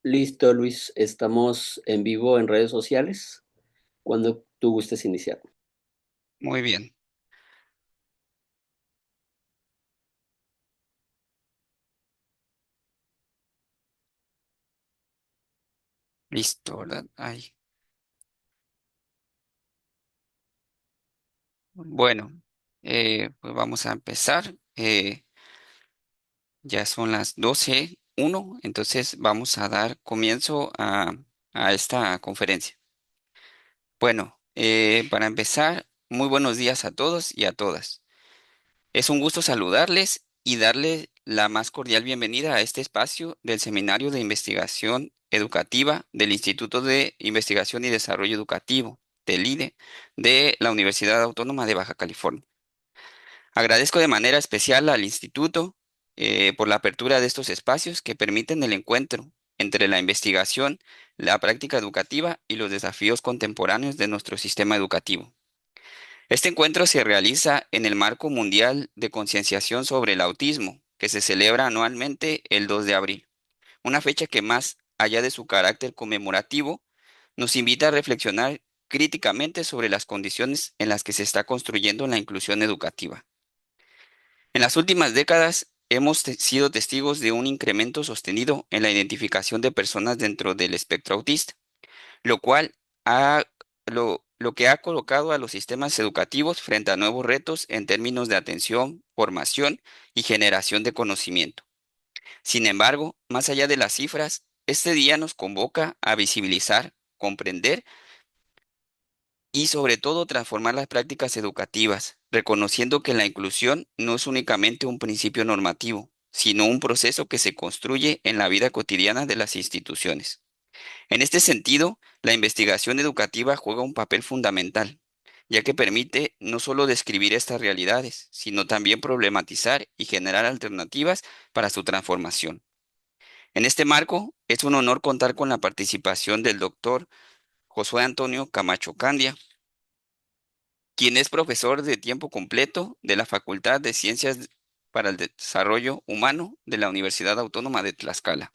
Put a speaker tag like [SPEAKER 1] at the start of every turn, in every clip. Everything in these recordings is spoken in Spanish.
[SPEAKER 1] Listo, Luis. Estamos en vivo en redes sociales. Cuando tú gustes iniciar.
[SPEAKER 2] Muy bien, listo, ¿verdad? Ahí. Bueno, pues vamos a empezar. Ya son las 12:01, entonces vamos a dar comienzo a esta conferencia. Bueno, para empezar, muy buenos días a todos y a todas. Es un gusto saludarles y darles la más cordial bienvenida a este espacio del Seminario de Investigación Educativa del Instituto de Investigación y Desarrollo Educativo, del IDE, de la Universidad Autónoma de Baja California. Agradezco de manera especial al Instituto por la apertura de estos espacios que permiten el encuentro entre la investigación, la práctica educativa y los desafíos contemporáneos de nuestro sistema educativo. Este encuentro se realiza en el marco mundial de concienciación sobre el autismo, que se celebra anualmente el 2 de abril, una fecha que más allá de su carácter conmemorativo, nos invita a reflexionar críticamente sobre las condiciones en las que se está construyendo la inclusión educativa. En las últimas décadas hemos sido testigos de un incremento sostenido en la identificación de personas dentro del espectro autista, lo cual ha, lo que ha colocado a los sistemas educativos frente a nuevos retos en términos de atención, formación y generación de conocimiento. Sin embargo, más allá de las cifras, este día nos convoca a visibilizar, comprender y sobre todo transformar las prácticas educativas, reconociendo que la inclusión no es únicamente un principio normativo, sino un proceso que se construye en la vida cotidiana de las instituciones. En este sentido, la investigación educativa juega un papel fundamental, ya que permite no solo describir estas realidades, sino también problematizar y generar alternativas para su transformación. En este marco, es un honor contar con la participación del doctor Josué Antonio Camacho Candia, quien es profesor de tiempo completo de la Facultad de Ciencias para el Desarrollo Humano de la Universidad Autónoma de Tlaxcala.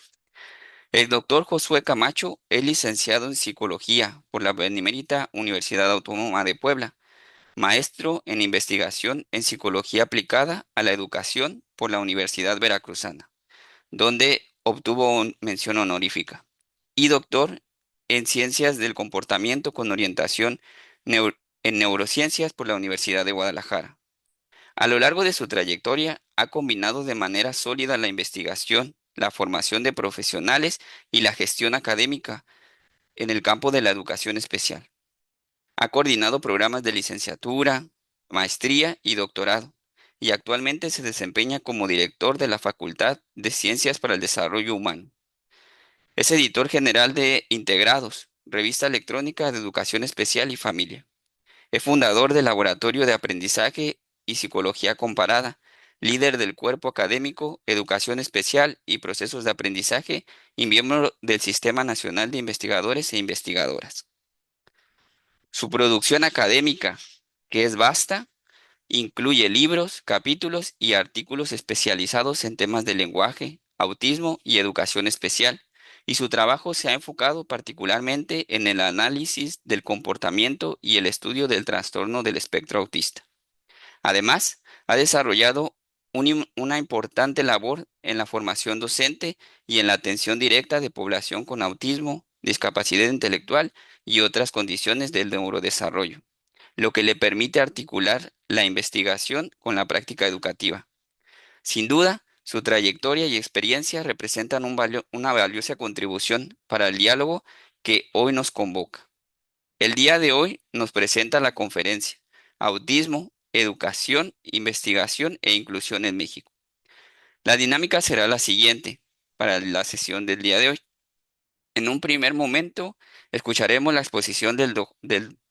[SPEAKER 2] El doctor Josué Camacho es licenciado en Psicología por la Benemérita Universidad Autónoma de Puebla, maestro en investigación en Psicología aplicada a la educación por la Universidad Veracruzana, donde obtuvo mención honorífica, y doctor en Ciencias del Comportamiento con orientación neu- en Neurociencias por la Universidad de Guadalajara. A lo largo de su trayectoria, ha combinado de manera sólida la investigación, la formación de profesionales y la gestión académica en el campo de la educación especial. Ha coordinado programas de licenciatura, maestría y doctorado, y actualmente se desempeña como director de la Facultad de Ciencias para el Desarrollo Humano. Es editor general de Integrados, revista electrónica de educación especial y familia. Es fundador del Laboratorio de Aprendizaje y Psicología Comparada, líder del Cuerpo Académico, Educación Especial y Procesos de Aprendizaje y miembro del Sistema Nacional de Investigadores e Investigadoras. Su producción académica, que es vasta, incluye libros, capítulos y artículos especializados en temas de lenguaje, autismo y educación especial, y su trabajo se ha enfocado particularmente en el análisis del comportamiento y el estudio del trastorno del espectro autista. Además, ha desarrollado una importante labor en la formación docente y en la atención directa de población con autismo, discapacidad intelectual y otras condiciones del neurodesarrollo, lo que le permite articular la investigación con la práctica educativa. Sin duda, su trayectoria y experiencia representan una valiosa contribución para el diálogo que hoy nos convoca. El día de hoy nos presenta la conferencia Autismo, Educación, Investigación e Inclusión en México. La dinámica será la siguiente para la sesión del día de hoy. En un primer momento, escucharemos la exposición del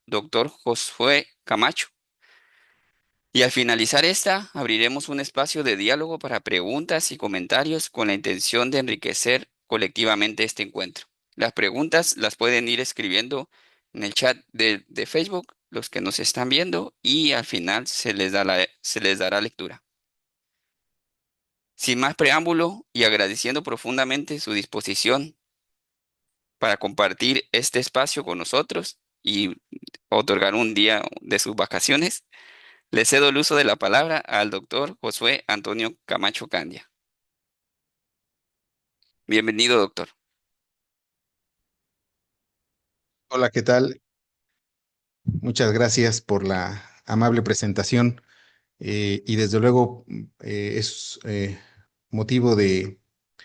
[SPEAKER 2] doctor Josué Camacho, y al finalizar esta, abriremos un espacio de diálogo para preguntas y comentarios con la intención de enriquecer colectivamente este encuentro. Las preguntas las pueden ir escribiendo en el chat de Facebook, los que nos están viendo, y al final se les dará lectura. Sin más preámbulo y agradeciendo profundamente su disposición, para compartir este espacio con nosotros y otorgar un día de sus vacaciones. Le cedo el uso de la palabra al doctor Josué Antonio Camacho Candia. Bienvenido, doctor.
[SPEAKER 3] Hola, ¿qué tal? Muchas gracias por la amable presentación y desde luego es motivo de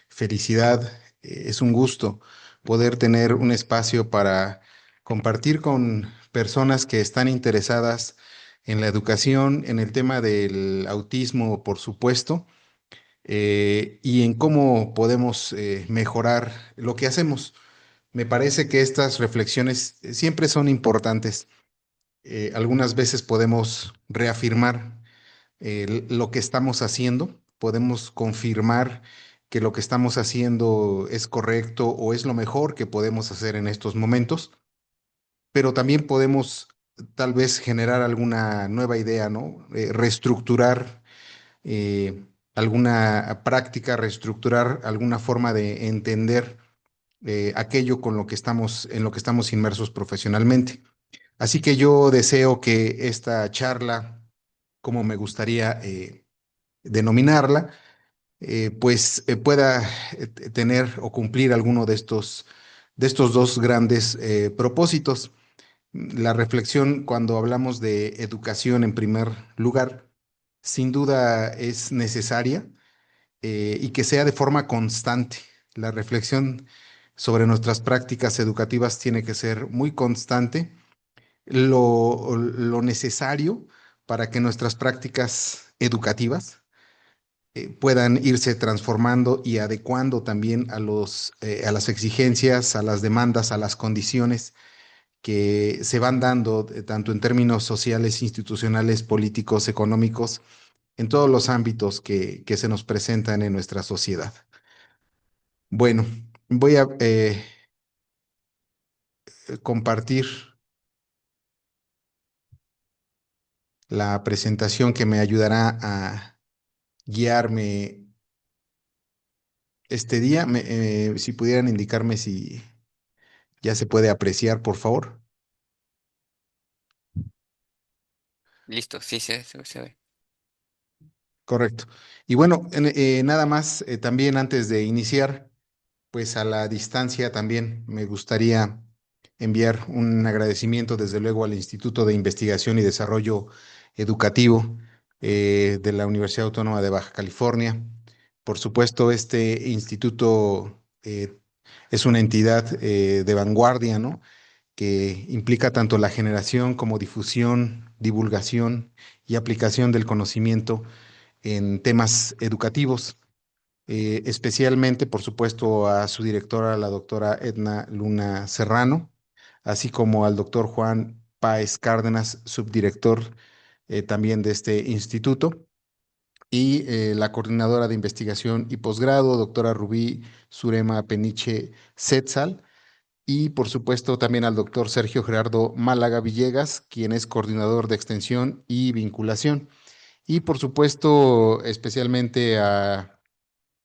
[SPEAKER 3] felicidad, es un gusto poder tener un espacio para compartir con personas que están interesadas en la educación, en el tema del autismo, por supuesto, y en cómo podemos mejorar lo que hacemos. Me parece que estas reflexiones siempre son importantes. Algunas veces podemos reafirmar lo que estamos haciendo, podemos confirmar que lo que estamos haciendo es correcto o es lo mejor que podemos hacer en estos momentos, pero también podemos tal vez generar alguna nueva idea, ¿no? Reestructurar alguna práctica, reestructurar alguna forma de entender aquello con lo que estamos, en lo que estamos inmersos profesionalmente. Así que yo deseo que esta charla, como me gustaría denominarla, pueda tener o cumplir alguno de estos dos grandes propósitos. La reflexión cuando hablamos de educación en primer lugar, sin duda es necesaria y que sea de forma constante. La reflexión sobre nuestras prácticas educativas tiene que ser muy constante lo necesario para que nuestras prácticas educativas puedan irse transformando y adecuando también a las exigencias, a las demandas, a las condiciones que se van dando tanto en términos sociales, institucionales, políticos, económicos, en todos los ámbitos que se nos presentan en nuestra sociedad. Bueno, voy a compartir la presentación que me ayudará a guiarme este día. Si pudieran indicarme si ya se puede apreciar, por favor.
[SPEAKER 2] Listo, sí, se ve.
[SPEAKER 3] Correcto. Y bueno, nada más, también antes de iniciar, pues a la distancia también me gustaría enviar un agradecimiento desde luego al Instituto de Investigación y Desarrollo Educativo de la Universidad Autónoma de Baja California. Por supuesto, este instituto es una entidad de vanguardia, ¿no? Que implica tanto la generación como difusión, divulgación y aplicación del conocimiento en temas educativos, especialmente, por supuesto, a su directora, la doctora Edna Luna Serrano, así como al doctor Juan Páez Cárdenas, subdirector también de este instituto, y la coordinadora de investigación y posgrado, doctora Rubí Surema Peniche Setzal, y por supuesto también al doctor Sergio Gerardo Málaga Villegas, quien es coordinador de extensión y vinculación. Y por supuesto, especialmente a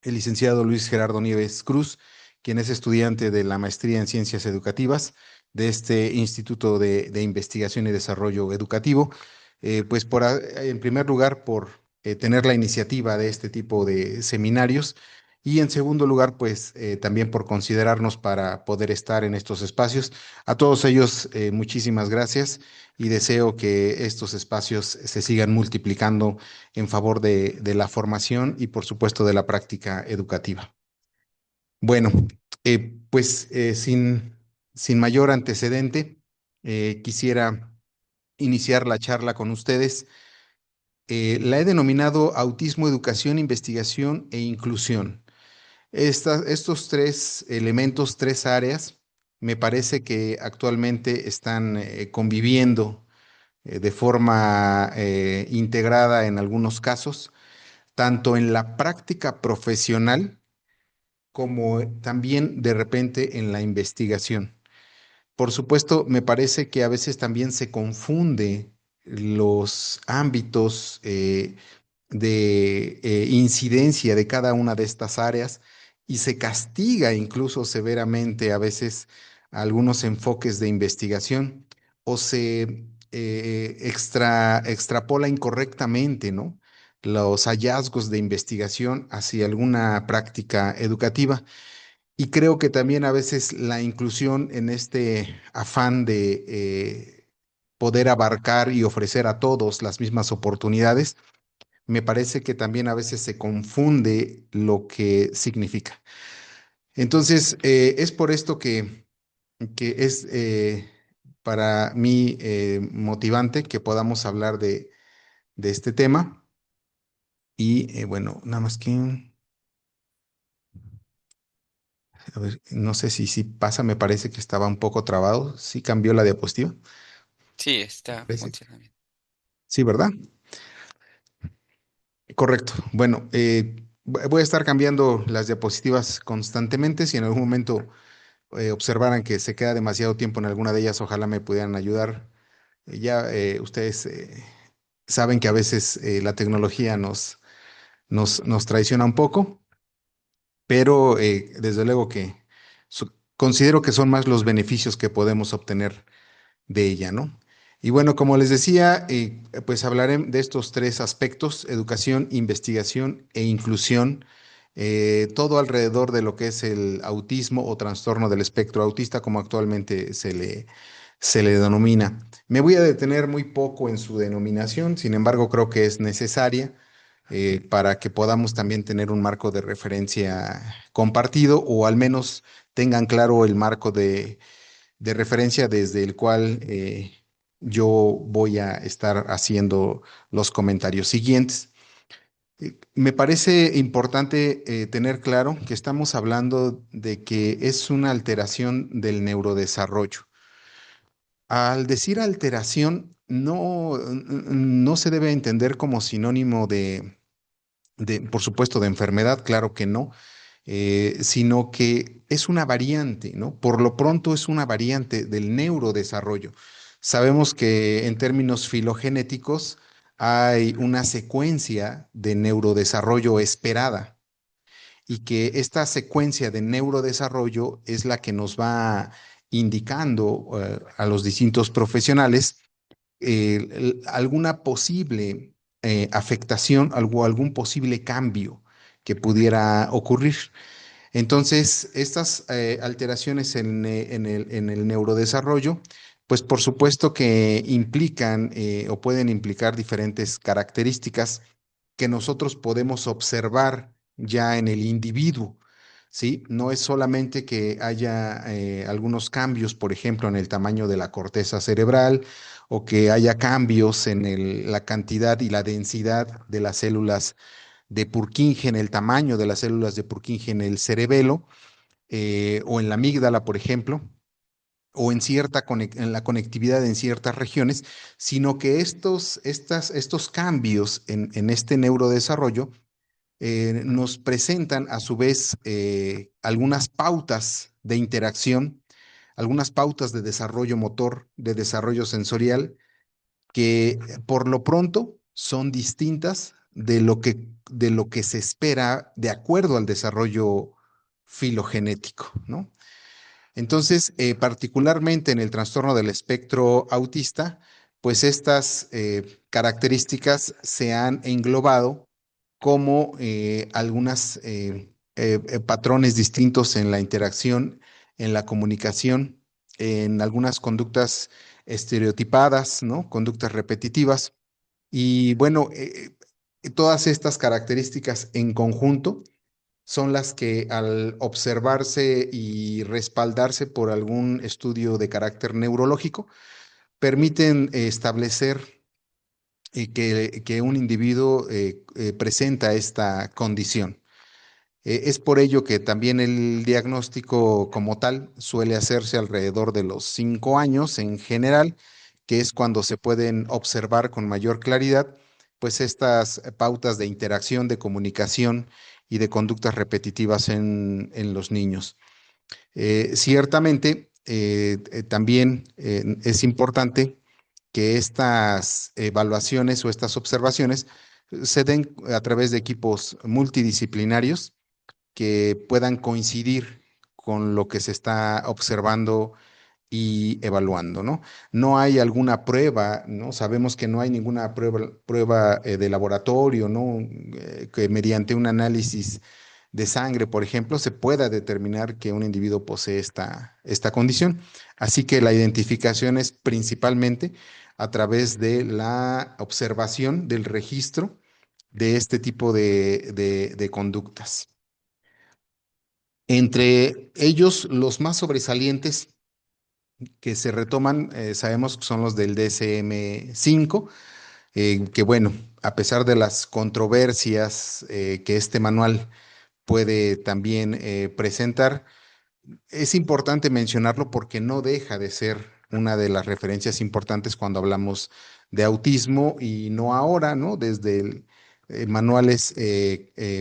[SPEAKER 3] el licenciado Luis Gerardo Nieves Cruz, quien es estudiante de la maestría en Ciencias Educativas de este Instituto de Investigación y Desarrollo Educativo, pues en primer lugar por tener la iniciativa de este tipo de seminarios y en segundo lugar, pues también por considerarnos para poder estar en estos espacios. A todos ellos, muchísimas gracias y deseo que estos espacios se sigan multiplicando en favor de la formación y por supuesto de la práctica educativa. Bueno, sin mayor antecedente, quisiera iniciar la charla con ustedes. La he denominado Autismo, Educación, Investigación e Inclusión. Estos tres elementos, tres áreas, me parece que actualmente están conviviendo de forma integrada en algunos casos, tanto en la práctica profesional como también de repente en la investigación. Por supuesto, me parece que a veces también se confunde los ámbitos de incidencia de cada una de estas áreas y se castiga incluso severamente a veces algunos enfoques de investigación o se extrapola incorrectamente, ¿no? Los hallazgos de investigación hacia alguna práctica educativa. Y creo que también a veces la inclusión en este afán de poder abarcar y ofrecer a todos las mismas oportunidades, me parece que también a veces se confunde lo que significa. Entonces, es por esto que es para mí motivante que podamos hablar de este tema. Y bueno, nada más que, a ver, no sé si pasa, me parece que estaba un poco trabado. Sí cambió la diapositiva.
[SPEAKER 2] Sí, está
[SPEAKER 3] Parece.
[SPEAKER 2] funcionando bien.
[SPEAKER 3] Sí, ¿verdad? Correcto. Bueno, voy a estar cambiando las diapositivas constantemente. Si en algún momento observaran que se queda demasiado tiempo en alguna de ellas, ojalá me pudieran ayudar. Ya ustedes saben que a veces la tecnología nos traiciona un poco, pero desde luego que considero que son más los beneficios que podemos obtener de ella, ¿no? Y bueno, como les decía, pues hablaré de estos tres aspectos: educación, investigación e inclusión, todo alrededor de lo que es el autismo o trastorno del espectro autista, como actualmente se le denomina. Me voy a detener muy poco en su denominación, sin embargo, creo que es necesaria para que podamos también tener un marco de referencia compartido, o al menos tengan claro el marco de referencia desde el cual yo voy a estar haciendo los comentarios siguientes. Me parece importante tener claro que estamos hablando de que es una alteración del neurodesarrollo. Al decir alteración, no se debe entender como sinónimo por supuesto, de enfermedad, claro que no, sino que es una variante, ¿no? Por lo pronto es una variante del neurodesarrollo. Sabemos que en términos filogenéticos hay una secuencia de neurodesarrollo esperada y que esta secuencia de neurodesarrollo es la que nos va indicando a los distintos profesionales alguna posible afectación, algún posible cambio que pudiera ocurrir. Entonces, estas alteraciones en el neurodesarrollo, pues por supuesto que implican o pueden implicar diferentes características que nosotros podemos observar ya en el individuo. ¿Sí? No es solamente que haya algunos cambios, por ejemplo, en el tamaño de la corteza cerebral, o que haya cambios en la cantidad y la densidad de las células de Purkinje, en el tamaño de las células de Purkinje en el cerebelo, o en la amígdala, por ejemplo, o en la conectividad en ciertas regiones, sino que estos cambios en este neurodesarrollo nos presentan a su vez algunas pautas de interacción, algunas pautas de desarrollo motor, de desarrollo sensorial, que por lo pronto son distintas de lo que se espera de acuerdo al desarrollo filogenético, ¿no? Entonces, particularmente en el trastorno del espectro autista, pues estas características se han englobado como algunos patrones distintos en la interacción, en la comunicación, en algunas conductas estereotipadas, ¿no? Conductas repetitivas. Y bueno, todas estas características en conjunto son las que, al observarse y respaldarse por algún estudio de carácter neurológico, permiten establecer que un individuo presenta esta condición. Es por ello que también el diagnóstico como tal suele hacerse alrededor de los 5 años en general, que es cuando se pueden observar con mayor claridad, pues estas pautas de interacción, de comunicación y de conductas repetitivas en los niños. Ciertamente, también es importante que estas evaluaciones o estas observaciones se den a través de equipos multidisciplinarios, que puedan coincidir con lo que se está observando y evaluando, ¿no? No hay alguna prueba, ¿no? Sabemos que no hay ninguna prueba de laboratorio, ¿no? Que mediante un análisis de sangre, por ejemplo, se pueda determinar que un individuo posee esta condición. Así que la identificación es principalmente a través de la observación del registro de este tipo de conductas. Entre ellos, los más sobresalientes que se retoman, sabemos que son los del DSM-5, que bueno, a pesar de las controversias que este manual puede también presentar, es importante mencionarlo porque no deja de ser una de las referencias importantes cuando hablamos de autismo y no ahora, ¿no? Desde manuales,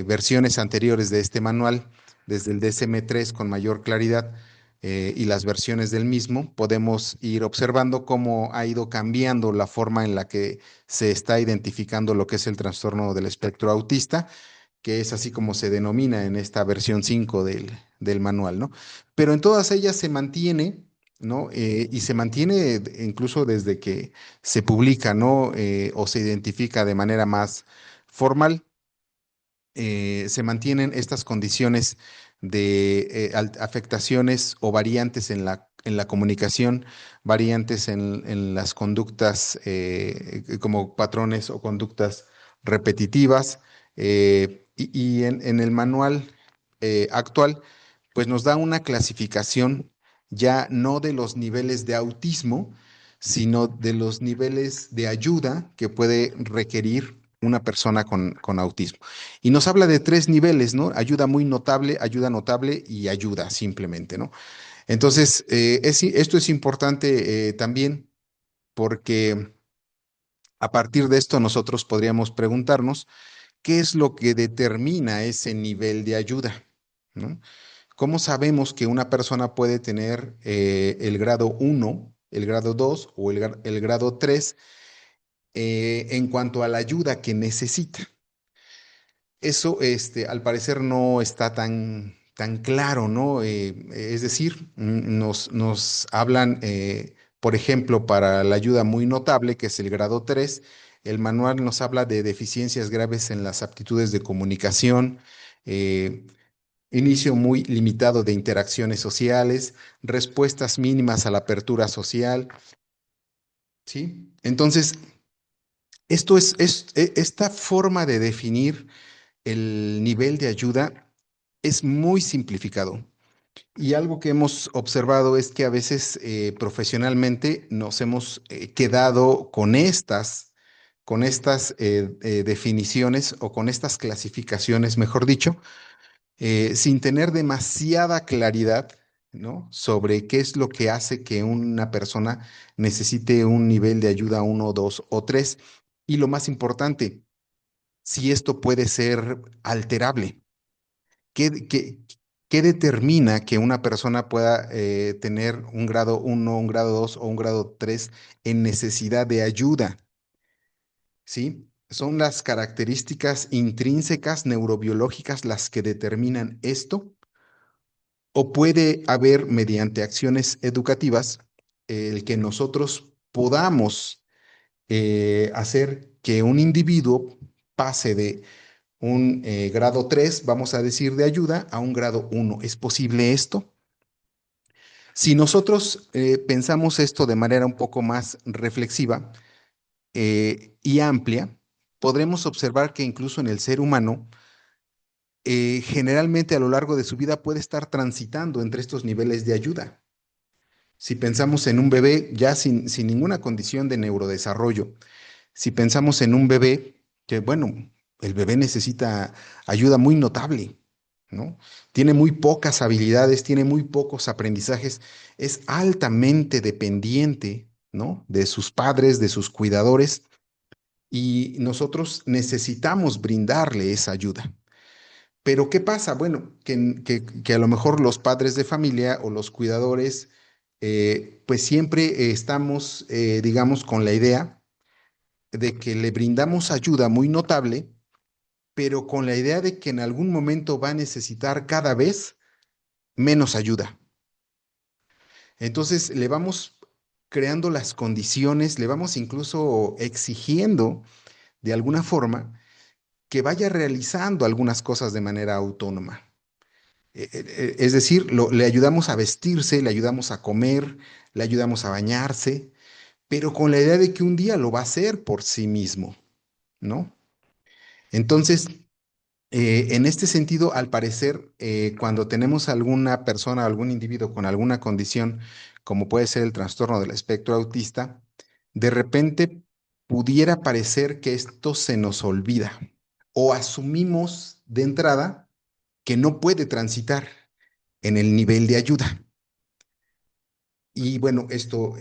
[SPEAKER 3] versiones anteriores de este manual, desde el DSM-3 con mayor claridad y las versiones del mismo, podemos ir observando cómo ha ido cambiando la forma en la que se está identificando lo que es el trastorno del espectro autista, que es así como se denomina en esta versión 5 del manual, ¿no? Pero en todas ellas se mantiene, ¿no? Y se mantiene incluso desde que se publica, ¿no? O se identifica de manera más formal, se mantienen estas condiciones de afectaciones o variantes en la comunicación, variantes en las conductas como patrones o conductas repetitivas. Y en el manual actual, pues nos da una clasificación ya no de los niveles de autismo, sino de los niveles de ayuda que puede requerir una persona con autismo. Y nos habla de tres niveles, ¿no? Ayuda muy notable, ayuda notable y ayuda simplemente, ¿no? Entonces, esto es importante también porque a partir de esto nosotros podríamos preguntarnos qué es lo que determina ese nivel de ayuda, ¿no? ¿Cómo sabemos que una persona puede tener el grado 1, el grado 2 o el grado 3 en cuanto a la ayuda que necesita? Eso, al parecer, no está tan claro, ¿no? Es decir, nos hablan, por ejemplo, para la ayuda muy notable, que es el grado 3, el manual nos habla de deficiencias graves en las aptitudes de comunicación, eh, inicio muy limitado de interacciones sociales, respuestas mínimas a la apertura social, ¿sí? Entonces, esta forma de definir el nivel de ayuda es muy simplificado. Y algo que hemos observado es que a veces profesionalmente nos hemos quedado con estas definiciones o con estas clasificaciones, mejor dicho, sin tener demasiada claridad, ¿no? Sobre qué es lo que hace que una persona necesite un nivel de ayuda uno, 2 o 3. Y lo más importante, si esto puede ser alterable. ¿Qué, qué- qué determina que una persona pueda tener un grado 1, un grado 2 o un grado 3 en necesidad de ayuda? ¿Sí? Son las características intrínsecas neurobiológicas las que determinan esto, o puede haber mediante acciones educativas el que nosotros podamos hacer que un individuo pase de un grado 3, vamos a decir, de ayuda a un grado 1. ¿Es posible esto? Si nosotros pensamos esto de manera un poco más reflexiva y amplia, podremos observar que incluso en el ser humano, generalmente a lo largo de su vida puede estar transitando entre estos niveles de ayuda. Si pensamos en un bebé ya sin ninguna condición de neurodesarrollo, si pensamos en un bebé, que bueno, el bebé necesita ayuda muy notable, ¿no? Tiene muy pocas habilidades, tiene muy pocos aprendizajes, es altamente dependiente, ¿no? De sus padres, de sus cuidadores, y nosotros necesitamos brindarle esa ayuda. Pero ¿qué pasa? Bueno, que a lo mejor los padres de familia o los cuidadores, pues siempre estamos, digamos, con la idea de que le brindamos ayuda muy notable, pero con la idea de que en algún momento va a necesitar cada vez menos ayuda. Entonces le vamos creando las condiciones, le vamos incluso exigiendo de alguna forma que vaya realizando algunas cosas de manera autónoma. Es decir, le ayudamos a vestirse, le ayudamos a comer, le ayudamos a bañarse, pero con la idea de que un día lo va a hacer por sí mismo, ¿no? Entonces, en este sentido, al parecer, cuando tenemos alguna persona, algún individuo con alguna condición, como puede ser el trastorno del espectro autista, de repente pudiera parecer que esto se nos olvida o asumimos de entrada que no puede transitar en el nivel de ayuda. Y bueno, esto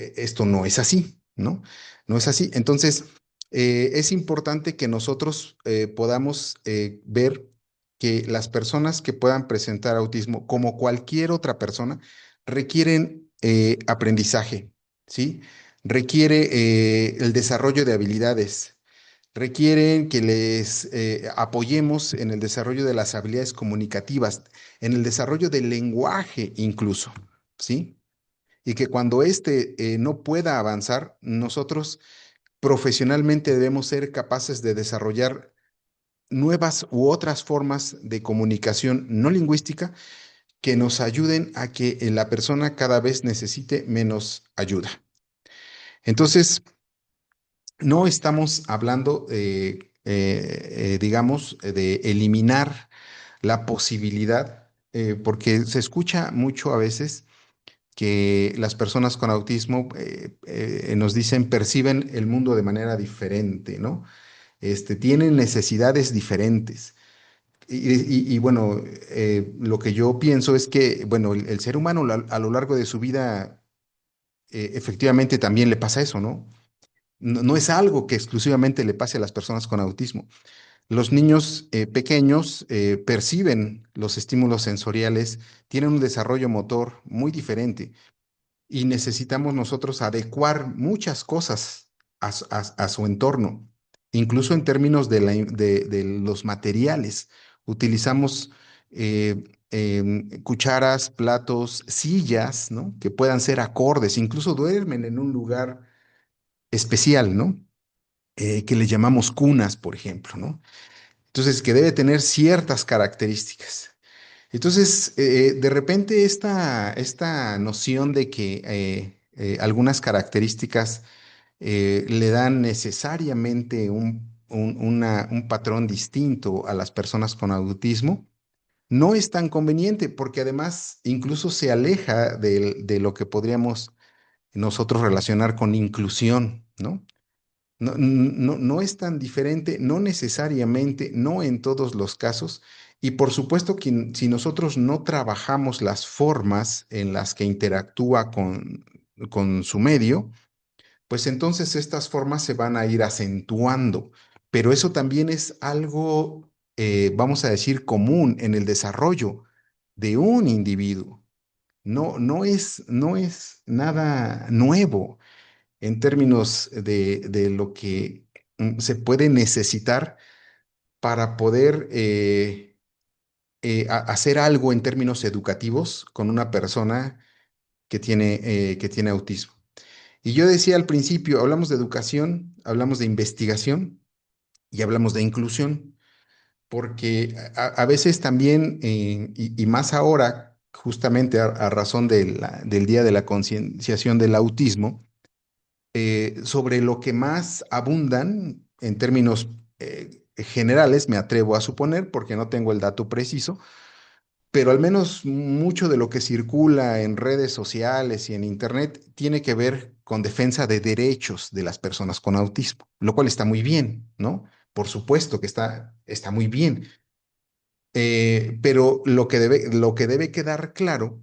[SPEAKER 3] no es así, ¿no? No es así. Entonces, es importante que nosotros podamos ver que las personas que puedan presentar autismo, como cualquier otra persona, requieren aprendizaje, ¿sí? Requiere el desarrollo de habilidades, requieren que les apoyemos en el desarrollo de las habilidades comunicativas, en el desarrollo del lenguaje incluso, ¿sí? Y que cuando éste no pueda avanzar, nosotros profesionalmente debemos ser capaces de desarrollar nuevas u otras formas de comunicación no lingüística que nos ayuden a que la persona cada vez necesite menos ayuda. Entonces, no estamos hablando, digamos, de eliminar la posibilidad, porque se escucha mucho a veces que las personas con autismo nos dicen, perciben el mundo de manera diferente, ¿no? Tienen necesidades diferentes. Y bueno, lo que yo pienso es que, bueno, el ser humano a lo largo de su vida, efectivamente también le pasa eso, ¿no? No, no es algo que exclusivamente le pase a las personas con autismo. Los niños pequeños perciben los estímulos sensoriales, tienen un desarrollo motor muy diferente y necesitamos nosotros adecuar muchas cosas a su entorno, incluso en términos de los materiales. Utilizamos cucharas, platos, sillas, ¿no? Que puedan ser acordes, incluso duermen en un lugar especial, ¿no? Que le llamamos cunas, por ejemplo, ¿no? Entonces, que debe tener ciertas características. Entonces, de repente esta noción de que algunas características le dan necesariamente un patrón distinto a las personas con autismo, no es tan conveniente porque además incluso se aleja de lo que podríamos nosotros relacionar con inclusión, ¿no? No es tan diferente, no necesariamente, no en todos los casos. Y por supuesto que si nosotros no trabajamos las formas en las que interactúa con su medio, pues entonces estas formas se van a ir acentuando. Pero eso también es algo, vamos a decir, común en el desarrollo de un individuo. No es nada nuevo en términos de lo que se puede necesitar para poder hacer algo en términos educativos con una persona que tiene autismo. Y yo decía al principio, hablamos de educación, hablamos de investigación y hablamos de inclusión, porque a veces también, y más ahora, justamente a razón del Día de la Concienciación del Autismo, sobre lo que más abundan en términos generales, me atrevo a suponer, porque no tengo el dato preciso, pero al menos mucho de lo que circula en redes sociales y en Internet tiene que ver con defensa de derechos de las personas con autismo, lo cual está muy bien, ¿no? Por supuesto que está muy bien. Pero lo que debe quedar claro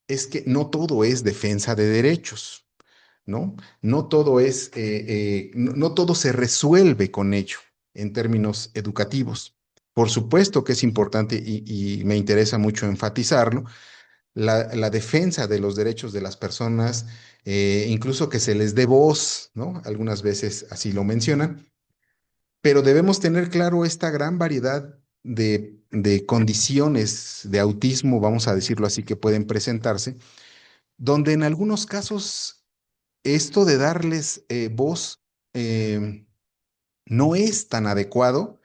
[SPEAKER 3] es que no todo es defensa de derechos. ¿No? No todo se resuelve con ello en términos educativos. Por supuesto que es importante y me interesa mucho enfatizarlo, la defensa de los derechos de las personas, incluso que se les dé voz, ¿no? Algunas veces así lo mencionan, pero debemos tener claro esta gran variedad de condiciones de autismo, vamos a decirlo así, que pueden presentarse, donde en algunos casos esto de darles voz eh, no es tan adecuado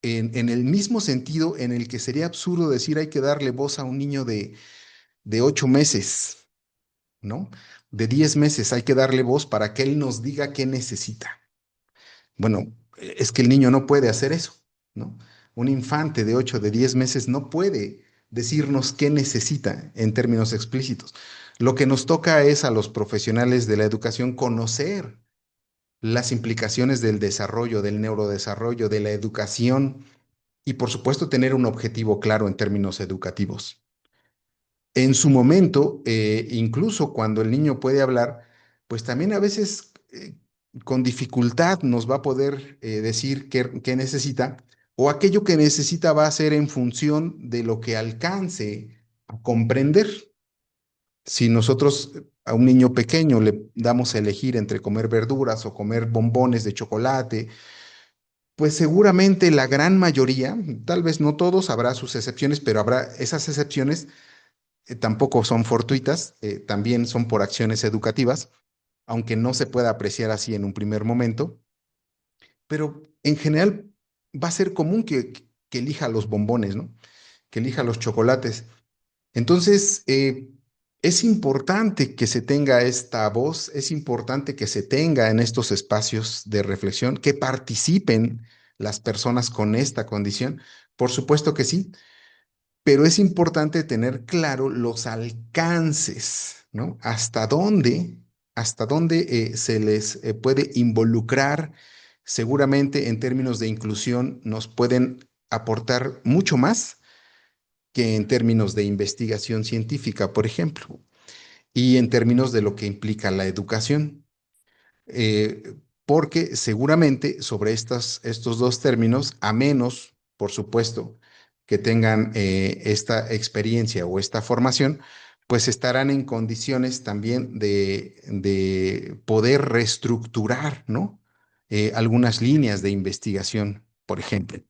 [SPEAKER 3] en el mismo sentido en el que sería absurdo decir hay que darle voz a un niño de 8 meses, ¿no? De 10 meses hay que darle voz para que él nos diga qué necesita. Bueno, es que el niño no puede hacer eso, ¿no? Un infante de 8, de 10 meses no puede decirnos qué necesita en términos explícitos. Lo que nos toca es a los profesionales de la educación conocer las implicaciones del desarrollo, del neurodesarrollo, de la educación y por supuesto tener un objetivo claro en términos educativos. En su momento, incluso cuando el niño puede hablar, pues también a veces con dificultad nos va a poder decir qué necesita o aquello que necesita va a ser en función de lo que alcance a comprender. Si nosotros a un niño pequeño le damos a elegir entre comer verduras o comer bombones de chocolate, pues seguramente la gran mayoría, tal vez no todos, habrá sus excepciones, pero habrá esas excepciones tampoco son fortuitas, también son por acciones educativas, aunque no se pueda apreciar así en un primer momento, pero en general va a ser común que elija los bombones, ¿no? Que elija los chocolates. Entonces, es importante que se tenga esta voz, es importante que se tenga en estos espacios de reflexión, que participen las personas con esta condición. Por supuesto que sí, pero es importante tener claro los alcances, ¿no? Hasta dónde se les puede involucrar. Seguramente en términos de inclusión nos pueden aportar mucho más que en términos de investigación científica, por ejemplo, y en términos de lo que implica la educación. Porque seguramente sobre estos dos términos, a menos, por supuesto, que tengan esta experiencia o esta formación, pues estarán en condiciones también de poder reestructurar, ¿no? Algunas líneas de investigación, por ejemplo.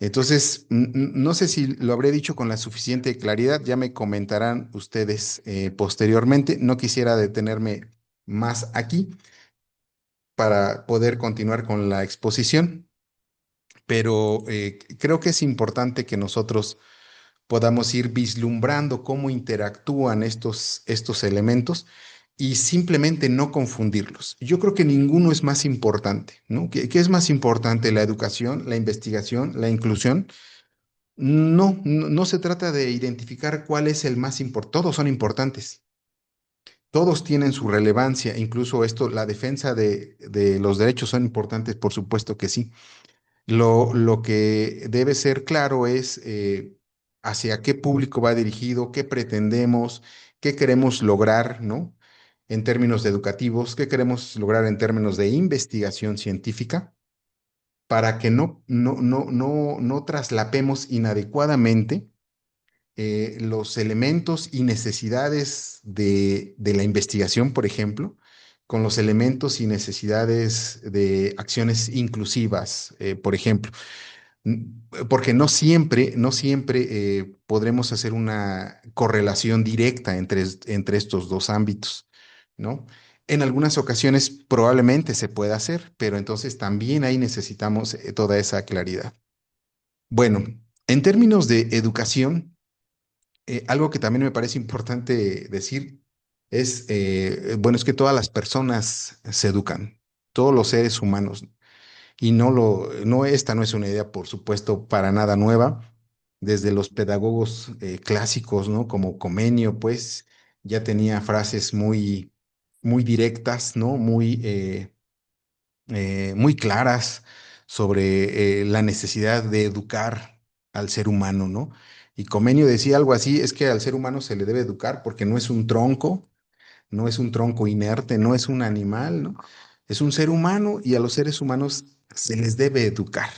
[SPEAKER 3] Entonces, no sé si lo habré dicho con la suficiente claridad, ya me comentarán ustedes posteriormente. No quisiera detenerme más aquí para poder continuar con la exposición, pero creo que es importante que nosotros podamos ir vislumbrando cómo interactúan estos elementos y simplemente no confundirlos. Yo creo que ninguno es más importante, ¿no? ¿Qué es más importante? ¿La educación, la investigación, la inclusión? No, no, no se trata de identificar cuál es el más importante. Todos son importantes. Todos tienen su relevancia, incluso esto, la defensa de los derechos son importantes, por supuesto que sí. Lo que debe ser claro es hacia qué público va dirigido, qué pretendemos, qué queremos lograr, ¿no? En términos educativos, qué queremos lograr en términos de investigación científica, para que no traslapemos inadecuadamente los elementos y necesidades de la investigación, por ejemplo, con los elementos y necesidades de acciones inclusivas, por ejemplo. Porque no siempre podremos hacer una correlación directa entre estos dos ámbitos, ¿no? En algunas ocasiones probablemente se pueda hacer, pero entonces también ahí necesitamos toda esa claridad. Bueno, en términos de educación, algo que también me parece importante decir es, bueno, es que todas las personas se educan, todos los seres humanos, y esta no es una idea, por supuesto, para nada nueva. Desde los pedagogos clásicos, ¿no? Como Comenio, pues, ya tenía frases muy directas, ¿no? Muy claras sobre la necesidad de educar al ser humano, ¿no? Y Comenio decía algo así, es que al ser humano se le debe educar porque no es un tronco, no es un tronco inerte, no es un animal, ¿no? Es un ser humano y a los seres humanos se les debe educar.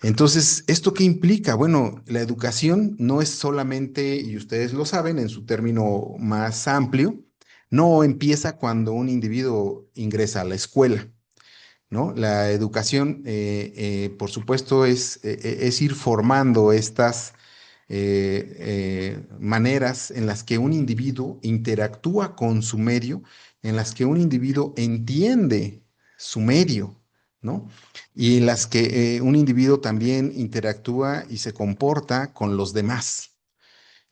[SPEAKER 3] Entonces, ¿esto qué implica? Bueno, la educación no es solamente, y ustedes lo saben, en su término más amplio, no empieza cuando un individuo ingresa a la escuela. ¿no? La educación, por supuesto, es ir formando estas maneras en las que un individuo interactúa con su medio, en las que un individuo entiende su medio, ¿no? Y en las que un individuo también interactúa y se comporta con los demás.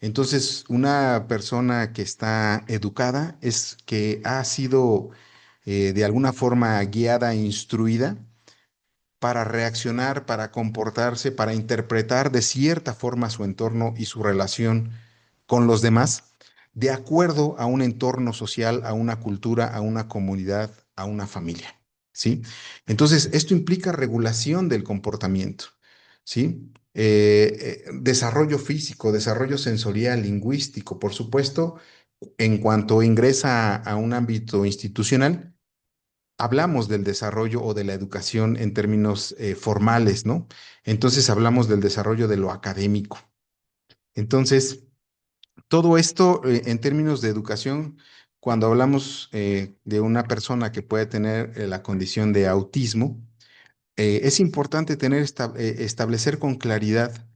[SPEAKER 3] Entonces, una persona que está educada es que ha sido de alguna forma guiada e instruida para reaccionar, para comportarse, para interpretar de cierta forma su entorno y su relación con los demás, de acuerdo a un entorno social, a una cultura, a una comunidad, a una familia, ¿sí? Entonces, esto implica regulación del comportamiento, ¿sí? Desarrollo físico, desarrollo sensorial, lingüístico, por supuesto, en cuanto ingresa a un ámbito institucional, hablamos del desarrollo o de la educación en términos formales, ¿no? Entonces hablamos del desarrollo de lo académico. Entonces, todo esto en términos de educación, cuando hablamos de una persona que puede tener la condición de autismo, es importante establecer con claridad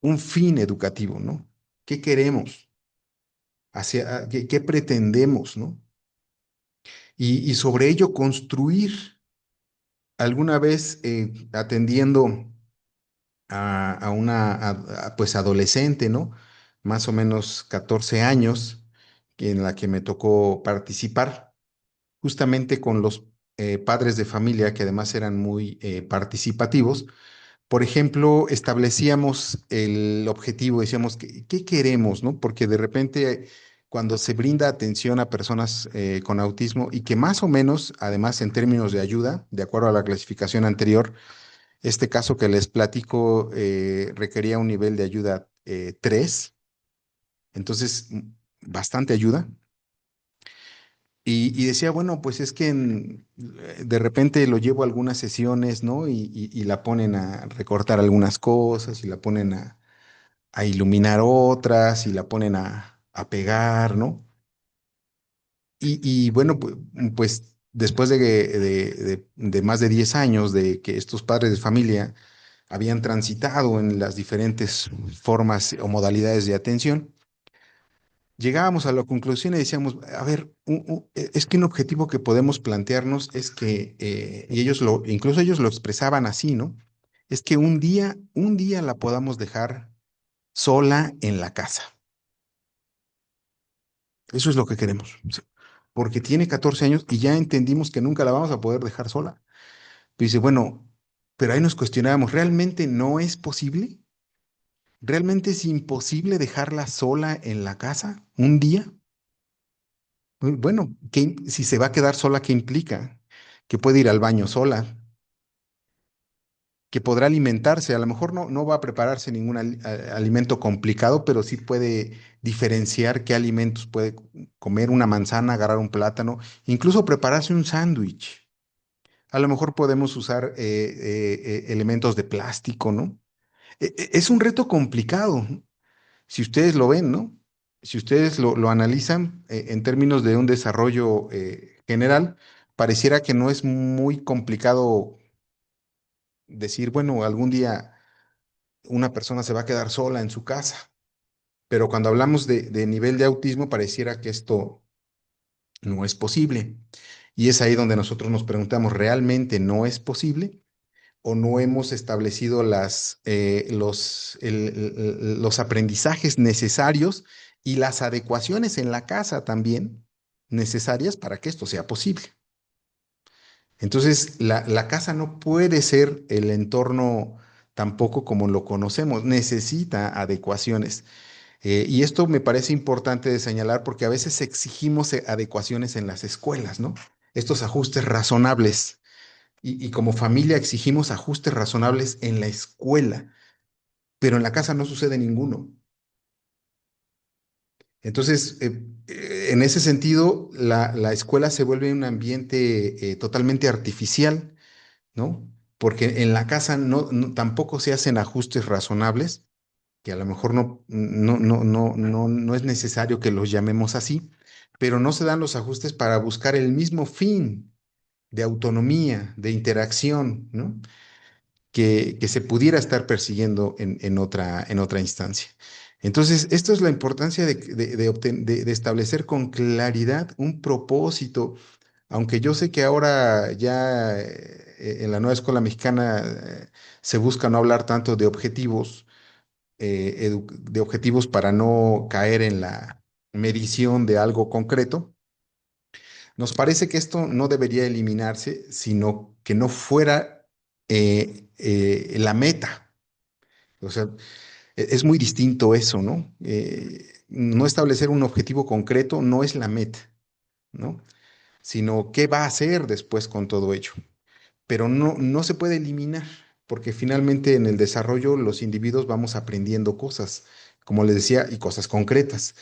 [SPEAKER 3] un fin educativo, ¿no? ¿Qué queremos? ¿Qué pretendemos, ¿no? Y sobre ello construir alguna vez atendiendo a una pues adolescente, ¿no? Más o menos 14 años, en la que me tocó participar justamente con los padres de familia que además eran muy participativos. Por ejemplo, establecíamos el objetivo, decíamos, ¿qué queremos, no? Porque de repente, cuando se brinda atención a personas con autismo y que más o menos, además en términos de ayuda, de acuerdo a la clasificación anterior, este caso que les platico requería un nivel de ayuda 3, entonces bastante ayuda. Y decía, bueno, pues es que de repente lo llevo a algunas sesiones, ¿no? Y la ponen a recortar algunas cosas y la ponen a iluminar otras y la ponen a pegar, ¿no? Y bueno, pues después de más de 10 años de que estos padres de familia habían transitado en las diferentes formas o modalidades de atención, llegábamos a la conclusión y decíamos, a ver, es que un objetivo que podemos plantearnos es que, y incluso ellos lo expresaban así, ¿no? Es que un día la podamos dejar sola en la casa. Eso es lo que queremos. Sí. Porque tiene 14 años y ya entendimos que nunca la vamos a poder dejar sola. Y dice, bueno, pero ahí nos cuestionábamos, ¿realmente no es posible? ¿Realmente es imposible dejarla sola en la casa un día? Bueno, si se va a quedar sola, ¿qué implica? Que puede ir al baño sola, que podrá alimentarse. A lo mejor no va a prepararse ningún alimento complicado, pero sí puede diferenciar qué alimentos puede comer, una manzana, agarrar un plátano, incluso prepararse un sándwich. A lo mejor podemos usar elementos de plástico, ¿no? Es un reto complicado, si ustedes lo ven, ¿no? Si ustedes lo analizan en términos de un desarrollo general, pareciera que no es muy complicado decir, bueno, algún día una persona se va a quedar sola en su casa, pero cuando hablamos de nivel de autismo, pareciera que esto no es posible. Y es ahí donde nosotros nos preguntamos, ¿realmente no es posible? ¿O no hemos establecido los aprendizajes necesarios y las adecuaciones en la casa también necesarias para que esto sea posible? Entonces, la casa no puede ser el entorno tampoco como lo conocemos, necesita adecuaciones. Y esto me parece importante de señalar porque a veces exigimos adecuaciones en las escuelas, ¿no? Estos ajustes razonables. Y como familia exigimos ajustes razonables en la escuela, pero en la casa no sucede ninguno. Entonces, en ese sentido, la escuela se vuelve un ambiente totalmente artificial, ¿no? Porque en la casa tampoco se hacen ajustes razonables, que a lo mejor no es necesario que los llamemos así, pero no se dan los ajustes para buscar el mismo fin. de autonomía, de interacción, ¿no? Que se pudiera estar persiguiendo en otra instancia. Entonces, esto es la importancia de establecer con claridad un propósito, aunque yo sé que ahora ya en la nueva escuela mexicana se busca no hablar tanto de objetivos, de objetivos para no caer en la medición de algo concreto. Nos parece que esto no debería eliminarse, sino que no fuera la meta. O sea, es muy distinto eso, ¿no? No establecer un objetivo concreto no es la meta, ¿no? Sino qué va a hacer después con todo ello. Pero no se puede eliminar, porque finalmente en el desarrollo los individuos vamos aprendiendo cosas, como les decía, y cosas concretas.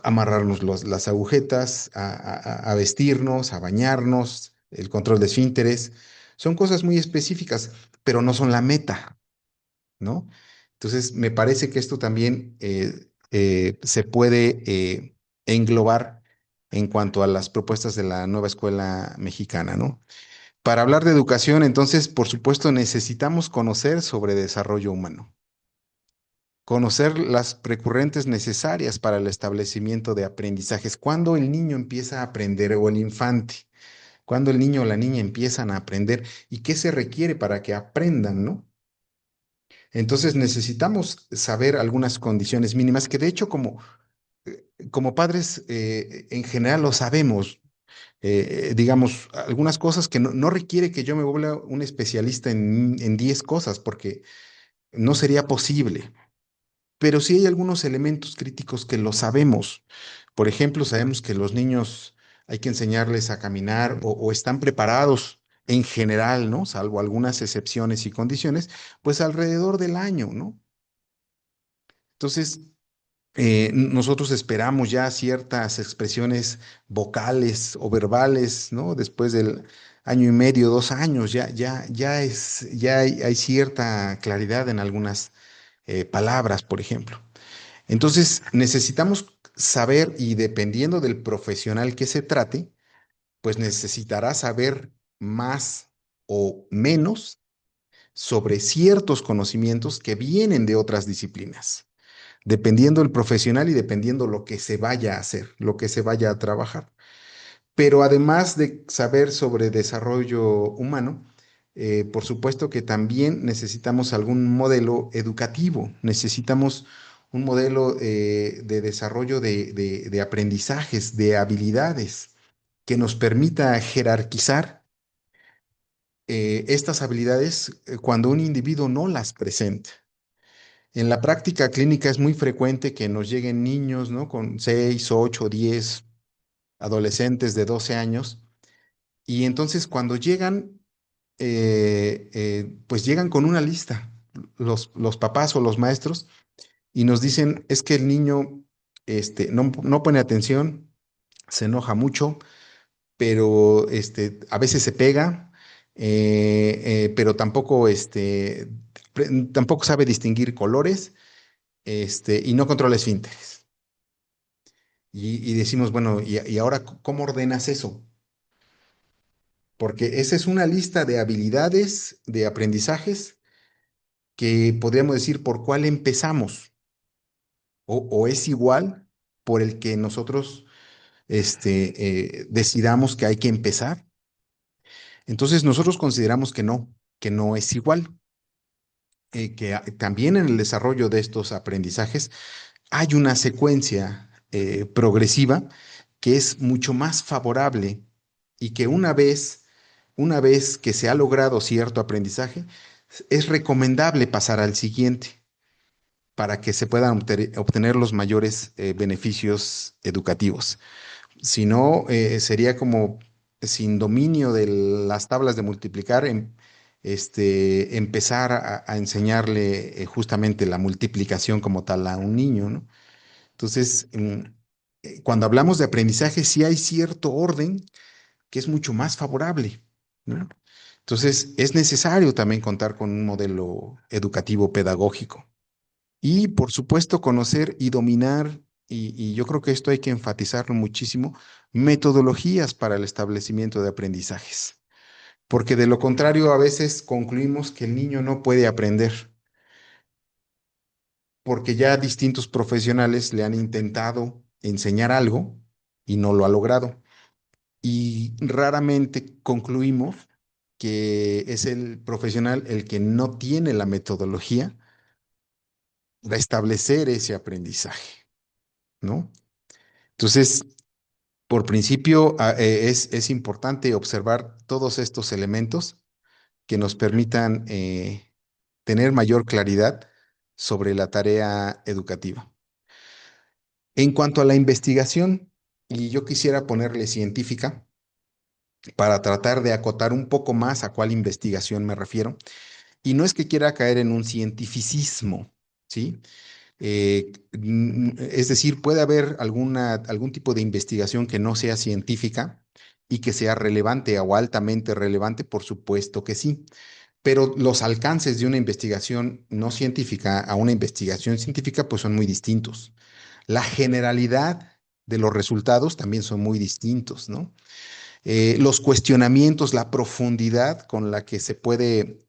[SPEAKER 3] Amarrarnos las agujetas, a vestirnos, a bañarnos, el control de esfínteres. Son cosas muy específicas, pero no son la meta, ¿no? Entonces, me parece que esto también se puede englobar en cuanto a las propuestas de la nueva escuela mexicana, ¿no? Para hablar de educación, entonces, por supuesto, necesitamos conocer sobre desarrollo humano, conocer las precurrentes necesarias para el establecimiento de aprendizajes. ¿Cuándo el niño empieza a aprender o el infante? ¿Cuándo el niño o la niña empiezan a aprender? ¿Y qué se requiere para que aprendan, no? Entonces necesitamos saber algunas condiciones mínimas que de hecho como padres en general lo sabemos. Digamos, algunas cosas que no requiere que yo me vuelva un especialista en 10 cosas porque no sería posible. Pero sí hay algunos elementos críticos que lo sabemos. Por ejemplo, sabemos que los niños hay que enseñarles a caminar o están preparados en general, ¿no? Salvo algunas excepciones y condiciones, pues alrededor del año, ¿no? Entonces, nosotros esperamos ya ciertas expresiones vocales o verbales, ¿no? Después del año y medio, 2 años, ya hay cierta claridad en algunas palabras, por ejemplo. Entonces, necesitamos saber, y dependiendo del profesional que se trate, pues necesitará saber más o menos sobre ciertos conocimientos que vienen de otras disciplinas, dependiendo del profesional y dependiendo lo que se vaya a hacer, lo que se vaya a trabajar. Pero además de saber sobre desarrollo humano, por supuesto que también necesitamos algún modelo educativo, necesitamos un modelo de desarrollo de aprendizajes, de habilidades, que nos permita jerarquizar estas habilidades cuando un individuo no las presenta. En la práctica clínica es muy frecuente que nos lleguen niños, ¿no? Con 6, 8, 10 adolescentes de 12 años. Y entonces cuando llegan, pues llegan con una lista, los papás o los maestros, y nos dicen, es que el niño no pone atención, se enoja mucho, pero a veces se pega, pero tampoco, tampoco sabe distinguir colores, y no controla esfínteres. Y decimos, bueno, ¿y ahora cómo ordenas eso? Porque esa es una lista de habilidades, de aprendizajes que podríamos decir por cuál empezamos o es igual por el que nosotros decidamos que hay que empezar. Entonces nosotros consideramos que no es igual, también en el desarrollo de estos aprendizajes hay una secuencia progresiva que es mucho más favorable y que una vez que se ha logrado cierto aprendizaje, es recomendable pasar al siguiente para que se puedan obtener los mayores beneficios educativos. Si no, sería como sin dominio de las tablas de multiplicar, empezar a enseñarle justamente la multiplicación como tal a un niño, ¿no? Entonces, cuando hablamos de aprendizaje, sí hay cierto orden que es mucho más favorable, ¿no? Entonces, es necesario también contar con un modelo educativo pedagógico y, por supuesto, conocer y dominar, y yo creo que esto hay que enfatizarlo muchísimo, metodologías para el establecimiento de aprendizajes. porque de lo contrario a veces concluimos que el niño no puede aprender, porque ya distintos profesionales le han intentado enseñar algo y no lo ha logrado. Y raramente concluimos que es el profesional el que no tiene la metodología de establecer ese aprendizaje, ¿no? Entonces, por principio, es importante observar todos estos elementos que nos permitan tener mayor claridad sobre la tarea educativa. En cuanto a la investigación, y yo quisiera ponerle científica para tratar de acotar un poco más a cuál investigación me refiero, y no es que quiera caer en un cientificismo, ¿sí? Es decir, puede haber algún tipo de investigación que no sea científica y que sea relevante o altamente relevante, por supuesto que sí, pero los alcances de una investigación no científica a una investigación científica pues son muy distintos. La generalidad de los resultados también son muy distintos, ¿no? Los cuestionamientos, la profundidad con la que se puede,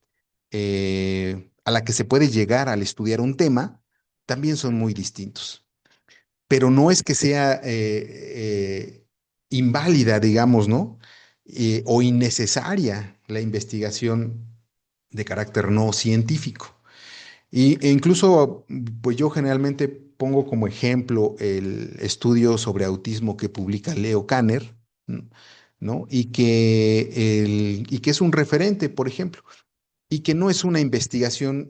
[SPEAKER 3] a la que se puede llegar al estudiar un tema, también son muy distintos. Pero no es que sea inválida, digamos, ¿no? O innecesaria la investigación de carácter no científico. E incluso, pues yo generalmente pongo como ejemplo el estudio sobre autismo que publica Leo Kanner, ¿no? Y que es un referente, por ejemplo, y que no es una investigación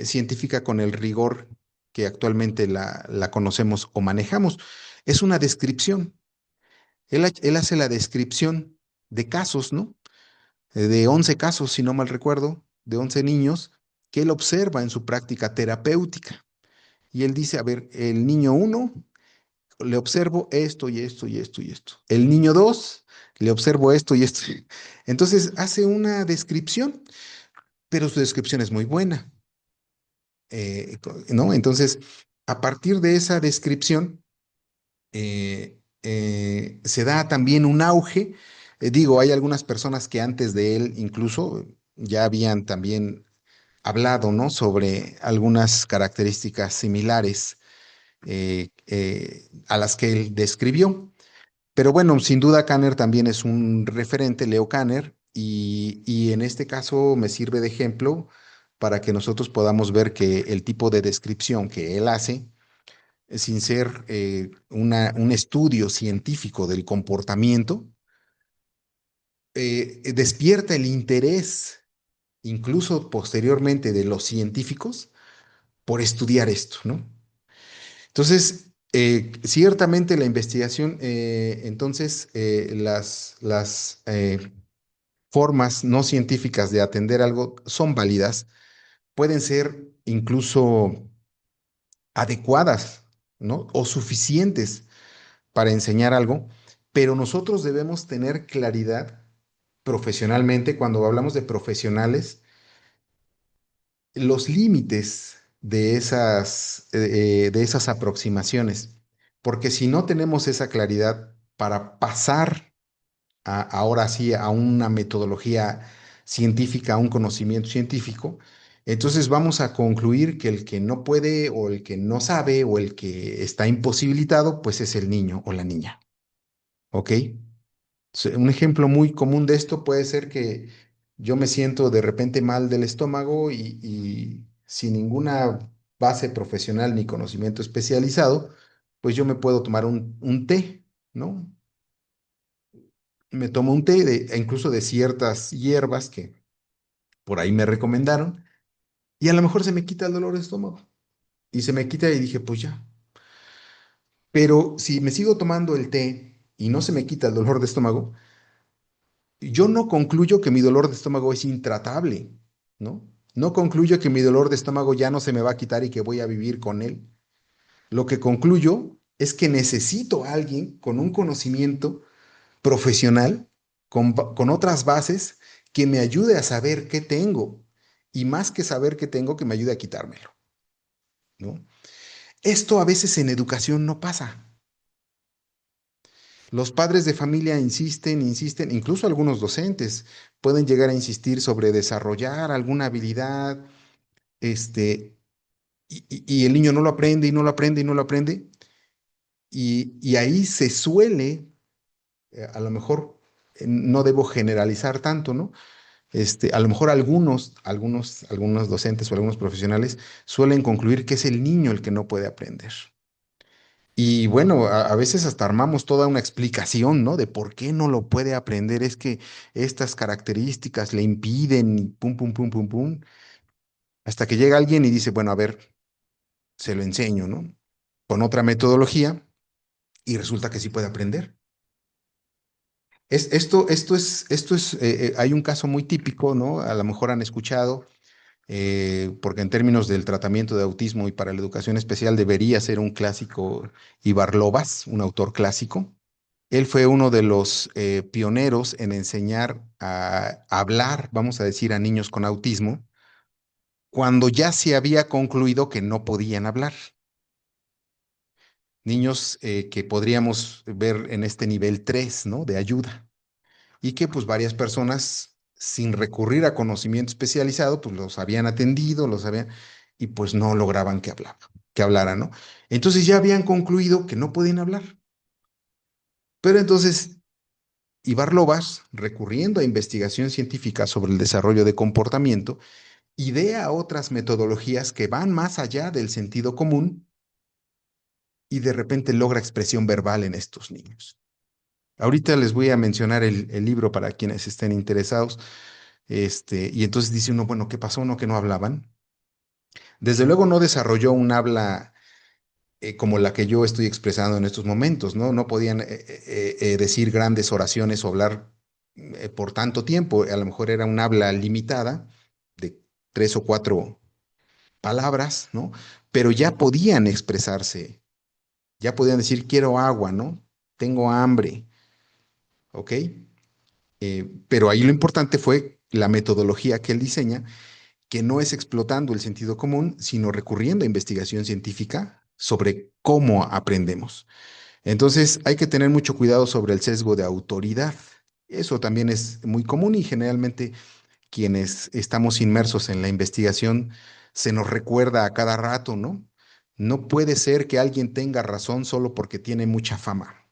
[SPEAKER 3] científica con el rigor que actualmente la conocemos o manejamos, es una descripción. Él hace la descripción de casos, ¿no? De 11 casos, si no mal recuerdo, de 11 niños que él observa en su práctica terapéutica. Y él dice, a ver, el niño uno le observo esto y esto y esto y esto. El niño 2 le observo esto y esto. Entonces hace una descripción, pero su descripción es muy buena, ¿no? Entonces, a partir de esa descripción, se da también un auge. Digo, hay algunas personas que antes de él incluso ya habían también hablado, ¿no? Sobre algunas características similares a las que él describió. Pero bueno, sin duda Kanner también es un referente, Leo Kanner, y en este caso me sirve de ejemplo para que nosotros podamos ver que el tipo de descripción que él hace, sin ser un estudio científico del comportamiento, despierta el interés, incluso posteriormente de los científicos, por estudiar esto, ¿no? Entonces, ciertamente la investigación, entonces, las formas no científicas de atender algo son válidas, pueden ser incluso adecuadas, ¿no? O suficientes para enseñar algo, pero nosotros debemos tener claridad profesionalmente, cuando hablamos de profesionales, los límites de esas aproximaciones, porque si no tenemos esa claridad para pasar ahora sí a una metodología científica, a un conocimiento científico, entonces vamos a concluir que el que no puede o el que no sabe o el que está imposibilitado, pues es el niño o la niña, ¿ok? Un ejemplo muy común de esto puede ser que yo me siento de repente mal del estómago y sin ninguna base profesional ni conocimiento especializado, pues yo me puedo tomar un té, ¿no? Me tomo un té incluso de ciertas hierbas que por ahí me recomendaron y a lo mejor se me quita el dolor de estómago y se me quita y dije, pues ya. Pero si me sigo tomando el té y no se me quita el dolor de estómago, yo no concluyo que mi dolor de estómago es intratable, ¿no? No concluyo que mi dolor de estómago ya no se me va a quitar y que voy a vivir con él. Lo que concluyo es que necesito a alguien con un conocimiento profesional, con otras bases, que me ayude a saber qué tengo y más que saber qué tengo, que me ayude a quitármelo, ¿no? Esto a veces en educación no pasa. Los padres de familia insisten, insisten, incluso algunos docentes pueden llegar a insistir sobre desarrollar alguna habilidad, este, y el niño no lo aprende y no lo aprende y no lo aprende, y ahí se suele, a lo mejor no debo generalizar tanto, ¿no? A lo mejor algunos docentes o algunos profesionales suelen concluir que es el niño el que no puede aprender. Y bueno, a veces hasta armamos toda una explicación, ¿no? De por qué no lo puede aprender. Es que estas características le impiden, y pum, pum, pum, pum, pum. Hasta que llega alguien y dice, bueno, a ver, se lo enseño, ¿no? Con otra metodología y resulta que sí puede aprender. Hay un caso muy típico, ¿no? A lo mejor han escuchado, porque en términos del tratamiento de autismo y para la educación especial debería ser un clásico, Ivar Lomas, un autor clásico. Él fue uno de los pioneros en enseñar a hablar, vamos a decir, a niños con autismo, cuando ya se había concluido que no podían hablar. Niños que podríamos ver en este nivel 3, ¿no? De ayuda. Y que pues varias personas, sin recurrir a conocimiento especializado, pues los habían atendido, y pues no lograban que hablaran, ¿no? Entonces ya habían concluido que no podían hablar. Pero entonces Ivar Lovaas, recurriendo a investigación científica sobre el desarrollo de comportamiento, idea otras metodologías que van más allá del sentido común y de repente logra expresión verbal en estos niños. Ahorita les voy a mencionar el libro para quienes estén interesados. Y entonces dice uno, bueno, ¿qué pasó? ¿No que no hablaban? Desde luego no desarrolló un habla como la que yo estoy expresando en estos momentos, ¿no? No podían decir grandes oraciones o hablar por tanto tiempo. A lo mejor era un habla limitada de 3 o 4 palabras, ¿no? Pero ya podían expresarse, ya podían decir, quiero agua, ¿no? Tengo hambre, ¿ok? Pero ahí lo importante fue la metodología que él diseña, que no es explotando el sentido común, sino recurriendo a investigación científica sobre cómo aprendemos. Entonces, hay que tener mucho cuidado sobre el sesgo de autoridad. Eso también es muy común y generalmente quienes estamos inmersos en la investigación se nos recuerda a cada rato, ¿no? No puede ser que alguien tenga razón solo porque tiene mucha fama,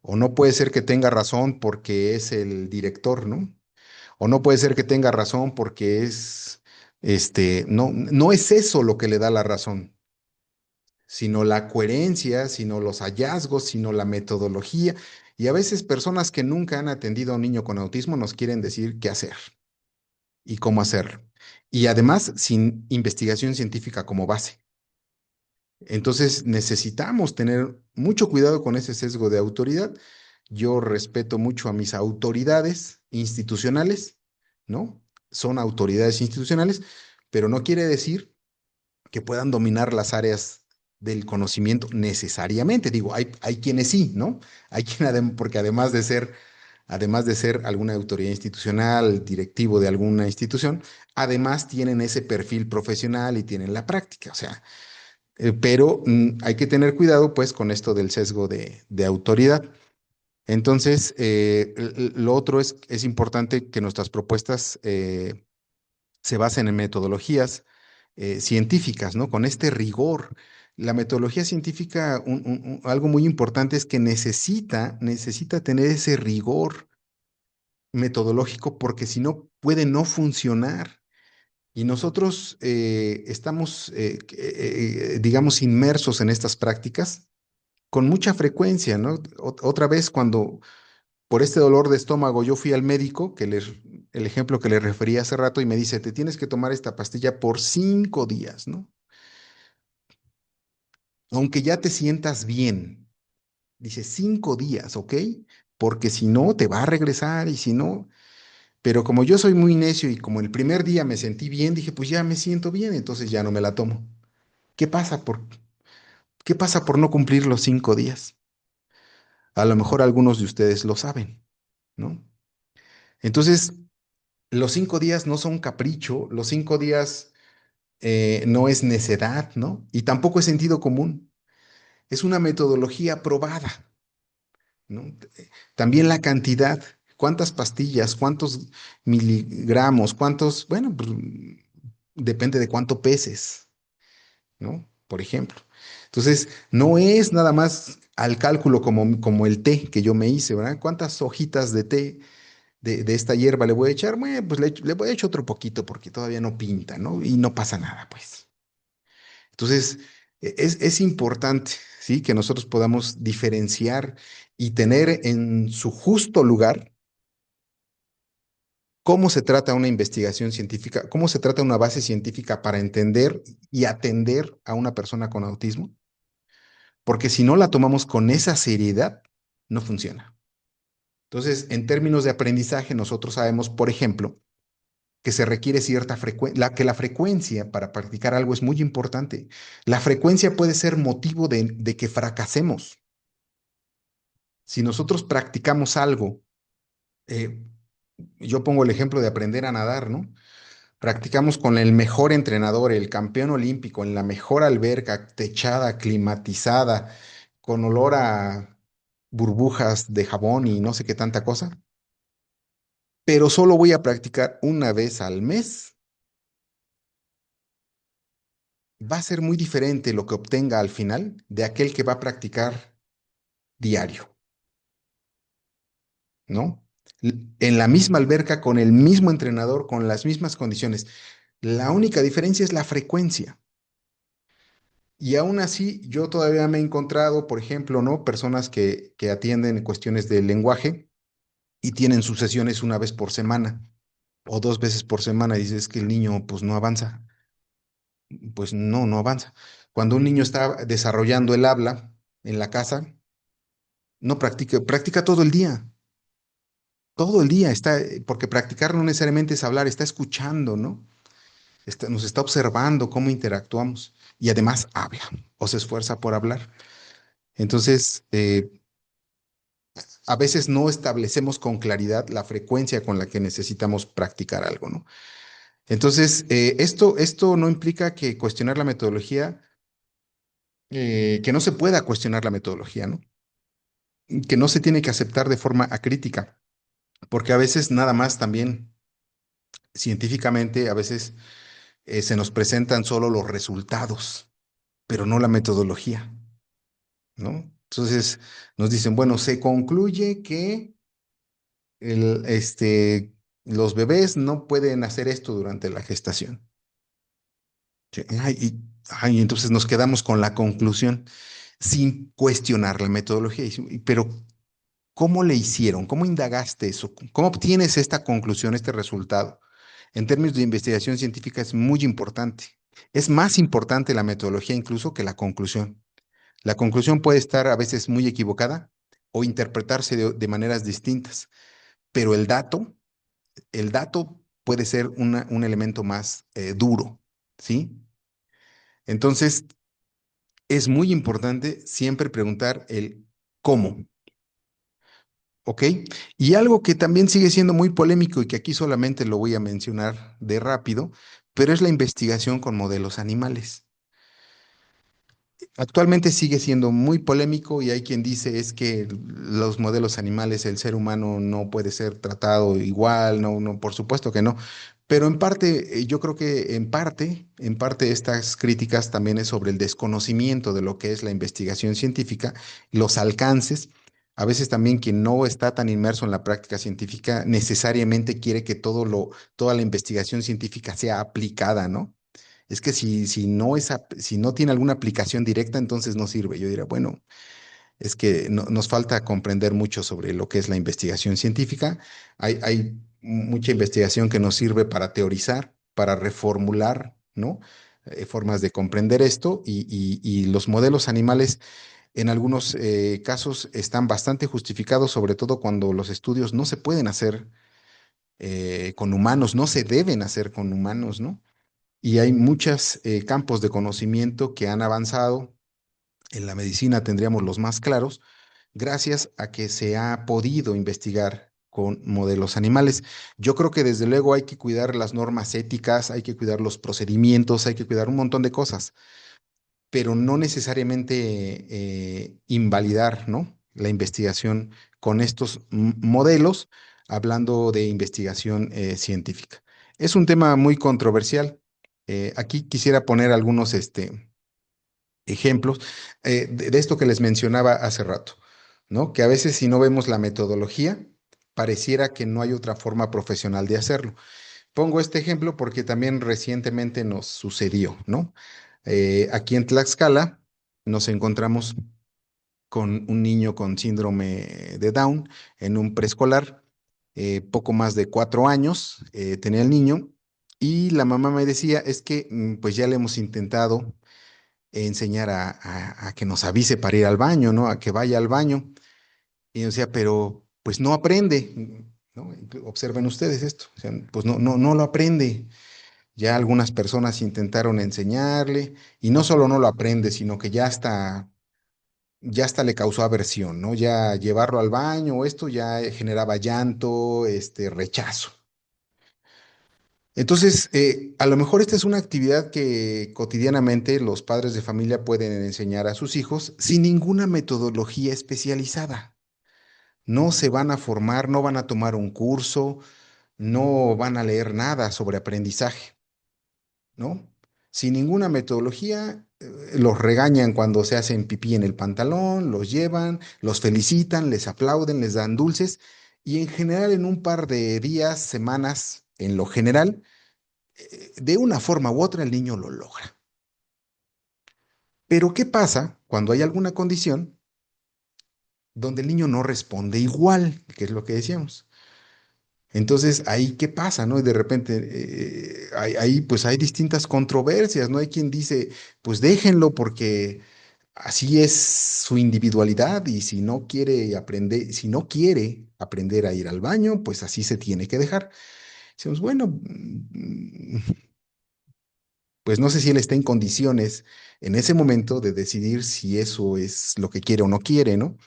[SPEAKER 3] o no puede ser que tenga razón porque es el director, ¿no? O no puede ser que tenga razón porque no es eso lo que le da la razón, sino la coherencia, sino los hallazgos, sino la metodología. Y a veces personas que nunca han atendido a un niño con autismo nos quieren decir qué hacer y cómo hacerlo. Y además sin investigación científica como base. Entonces necesitamos tener mucho cuidado con ese sesgo de autoridad. Yo respeto mucho a mis autoridades institucionales, ¿no? Son autoridades institucionales, pero no quiere decir que puedan dominar las áreas del conocimiento necesariamente. Digo, hay quienes sí, ¿no? Hay porque además de ser alguna autoridad institucional, directivo de alguna institución, además tienen ese perfil profesional y tienen la práctica, o sea, pero hay que tener cuidado pues con esto del sesgo de autoridad. Entonces, lo otro es importante que nuestras propuestas se basen en metodologías científicas, ¿no? Con este rigor. La metodología científica, algo muy importante es que necesita tener ese rigor metodológico porque si no puede no funcionar. Y nosotros estamos, digamos, inmersos en estas prácticas con mucha frecuencia, ¿no? Otra vez cuando por este dolor de estómago yo fui al médico, el ejemplo que le referí hace rato, y me dice, te tienes que tomar esta pastilla por 5 días, ¿no? Aunque ya te sientas bien. Dice 5 días, ¿ok? Porque si no, te va a regresar y si no, pero como yo soy muy necio y como el primer día me sentí bien, dije, pues ya me siento bien, entonces ya no me la tomo. ¿Qué pasa por, qué pasa por no cumplir los 5 días? A lo mejor algunos de ustedes lo saben, ¿no? Entonces, los 5 días no son capricho, los 5 días no es necedad, ¿no? Y tampoco es sentido común. Es una metodología probada, ¿no? También la cantidad, cuántas pastillas, cuántos miligramos, cuántos, bueno, pues, depende de cuánto peses, ¿no? Por ejemplo. Entonces, no es nada más al cálculo como el té que yo me hice, ¿verdad? ¿Cuántas hojitas de té de esta hierba le voy a echar? Bueno, pues le voy a echar otro poquito porque todavía no pinta, ¿no? Y no pasa nada, pues. Entonces, es importante, ¿sí? Que nosotros podamos diferenciar y tener en su justo lugar cómo se trata una investigación científica, cómo se trata una base científica para entender y atender a una persona con autismo, porque si no la tomamos con esa seriedad, no funciona. Entonces, en términos de aprendizaje, nosotros sabemos, por ejemplo, que se requiere cierta frecuencia, que la frecuencia para practicar algo es muy importante. La frecuencia puede ser motivo de que fracasemos. Si nosotros practicamos algo, eh, yo pongo el ejemplo de aprender a nadar, ¿no? Practicamos con el mejor entrenador, el campeón olímpico, en la mejor alberca, techada, climatizada, con olor a burbujas de jabón y no sé qué tanta cosa, pero solo voy a practicar una vez al mes. Va a ser muy diferente lo que obtenga al final de aquel que va a practicar diario, ¿no? En la misma alberca, con el mismo entrenador, con las mismas condiciones. La única diferencia es la frecuencia. Y aún así, yo todavía me he encontrado, por ejemplo, ¿no? Personas que atienden cuestiones de lenguaje y tienen sus sesiones una vez por semana o dos veces por semana. Y dices que el niño pues no avanza. Pues no, no avanza. Cuando un niño está desarrollando el habla en la casa, no practica, practica todo el día está, porque practicar no necesariamente es hablar, está escuchando, ¿no? Nos está observando cómo interactuamos y además habla o se esfuerza por hablar. Entonces, a veces no establecemos con claridad la frecuencia con la que necesitamos practicar algo, ¿no? Entonces, esto no implica que cuestionar la metodología, que no se pueda cuestionar la metodología, ¿no? Que no se tiene que aceptar de forma acrítica, porque a veces nada más también científicamente, a veces se nos presentan solo los resultados, pero no la metodología, ¿no? Entonces nos dicen, bueno, se concluye que los bebés no pueden hacer esto durante la gestación. Sí, entonces nos quedamos con la conclusión sin cuestionar la metodología. Pero, ¿cómo le hicieron? ¿Cómo indagaste eso? ¿Cómo obtienes esta conclusión, este resultado? En términos de investigación científica es muy importante. Es más importante la metodología incluso que la conclusión. La conclusión puede estar a veces muy equivocada o interpretarse de maneras distintas, pero el dato puede ser un elemento más duro, ¿sí? Entonces, es muy importante siempre preguntar el cómo. ¿Ok? Y algo que también sigue siendo muy polémico y que aquí solamente lo voy a mencionar de rápido, pero es la investigación con modelos animales. Actualmente sigue siendo muy polémico y hay quien dice es que los modelos animales, el ser humano no puede ser tratado igual, no, no, por supuesto que no. Pero en parte, yo creo que en parte estas críticas también es sobre el desconocimiento de lo que es la investigación científica, los alcances. A veces también quien no está tan inmerso en la práctica científica necesariamente quiere que toda la investigación científica sea aplicada, ¿no? Es que si no tiene alguna aplicación directa, entonces no sirve. Yo diría, bueno, es que nos falta comprender mucho sobre lo que es la investigación científica. Hay mucha investigación que nos sirve para teorizar, para reformular, ¿no? Formas de comprender esto y los modelos animales en algunos casos están bastante justificados, sobre todo cuando los estudios no se pueden hacer con humanos, no se deben hacer con humanos, ¿no? Y hay muchos campos de conocimiento que han avanzado. En la medicina tendríamos los más claros, gracias a que se ha podido investigar con modelos animales. Yo creo que desde luego hay que cuidar las normas éticas, hay que cuidar los procedimientos, hay que cuidar un montón de cosas, pero no necesariamente invalidar, ¿no? la investigación con estos modelos, hablando de investigación científica. Es un tema muy controversial. Aquí quisiera poner algunos ejemplos de esto que les mencionaba hace rato, ¿no? Que a veces si no vemos la metodología, pareciera que no hay otra forma profesional de hacerlo. Pongo este ejemplo porque también recientemente nos sucedió, ¿no? Aquí en Tlaxcala nos encontramos con un niño con síndrome de Down en un preescolar, poco más de 4 años tenía el niño, y la mamá me decía, es que pues ya le hemos intentado enseñar a que nos avise para ir al baño, ¿no? A que vaya al baño. Y yo decía, pero pues no aprende, ¿no? Observen ustedes esto, o sea, pues no lo aprende. Ya algunas personas intentaron enseñarle y no solo no lo aprende, sino que ya hasta le causó aversión, ¿no? Ya llevarlo al baño o esto ya generaba llanto, rechazo. Entonces, a lo mejor esta es una actividad que cotidianamente los padres de familia pueden enseñar a sus hijos sin ninguna metodología especializada. No se van a formar, no van a tomar un curso, no van a leer nada sobre aprendizaje, ¿no? Sin ninguna metodología, los regañan cuando se hacen pipí en el pantalón, los llevan, los felicitan, les aplauden, les dan dulces y en general en un par de días, semanas, en lo general, de una forma u otra el niño lo logra. Pero ¿qué pasa cuando hay alguna condición donde el niño no responde igual, que es lo que decíamos? Entonces, ahí qué pasa, ¿no? Y de repente, ahí pues hay distintas controversias, ¿no? Hay quien dice, pues déjenlo porque así es su individualidad y si no quiere aprender a ir al baño, pues así se tiene que dejar. Decimos, bueno, pues no sé si él está en condiciones en ese momento de decidir si eso es lo que quiere o no quiere, ¿no?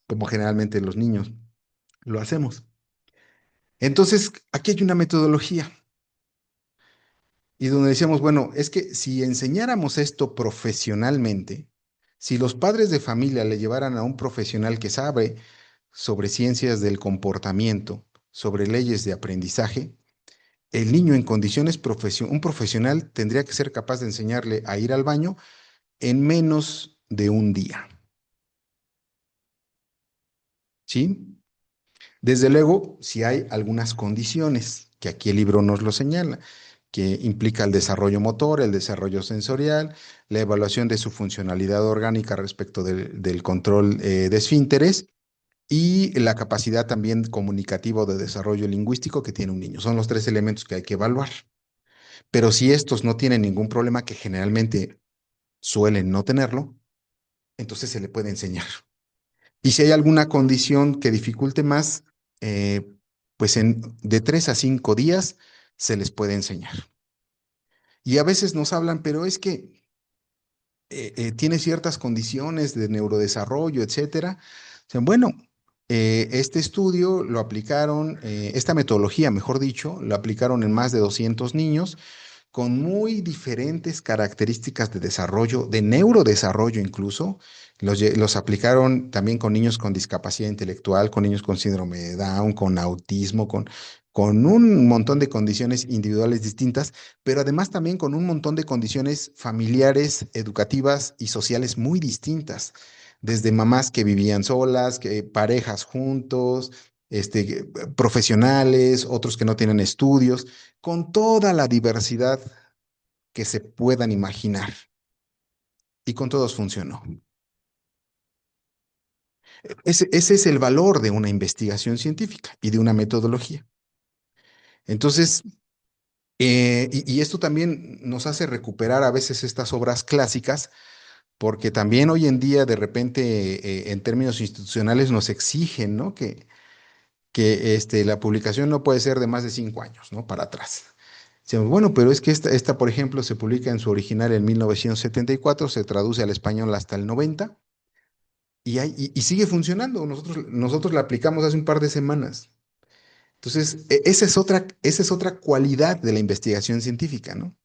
[SPEAKER 3] Como generalmente los niños lo hacemos. Entonces, aquí hay una metodología y donde decíamos, bueno, es que si enseñáramos esto profesionalmente, si los padres de familia le llevaran a un profesional que sabe sobre ciencias del comportamiento, sobre leyes de aprendizaje, el niño en condiciones un profesional tendría que ser capaz de enseñarle a ir al baño en menos de un día, ¿sí? Desde luego, si hay algunas condiciones, que aquí el libro nos lo señala, que implica el desarrollo motor, el desarrollo sensorial, la evaluación de su funcionalidad orgánica respecto del control de esfínteres y la capacidad también comunicativa o de desarrollo lingüístico que tiene un niño. Son los tres elementos que hay que evaluar. Pero si estos no tienen ningún problema, que generalmente suelen no tenerlo, entonces se le puede enseñar. Y si hay alguna condición que dificulte más, pues de 3 a 5 días se les puede enseñar. Y a veces nos hablan, pero es que tiene ciertas condiciones de neurodesarrollo, etcétera. O sea, bueno, este estudio lo aplicaron, esta metodología, mejor dicho, lo aplicaron en más de 200 niños con muy diferentes características de desarrollo, de neurodesarrollo incluso. Los aplicaron también con niños con discapacidad intelectual, con niños con síndrome de Down, con autismo, con un montón de condiciones individuales distintas, pero además también con un montón de condiciones familiares, educativas y sociales muy distintas, desde mamás que vivían solas, que parejas juntos, profesionales, otros que no tienen estudios, con toda la diversidad que se puedan imaginar. Y con todos funcionó. Ese es el valor de una investigación científica y de una metodología. Entonces, y esto también nos hace recuperar a veces estas obras clásicas, porque también hoy en día de repente en términos institucionales nos exigen, ¿no? Que la publicación no puede ser de más de 5 años, ¿no? Para atrás. Decimos, bueno, pero es que esta, por ejemplo, se publica en su original en 1974, se traduce al español hasta el 90 y sigue funcionando. Nosotros la aplicamos hace un par de semanas. Entonces, esa es otra cualidad de la investigación científica, ¿no?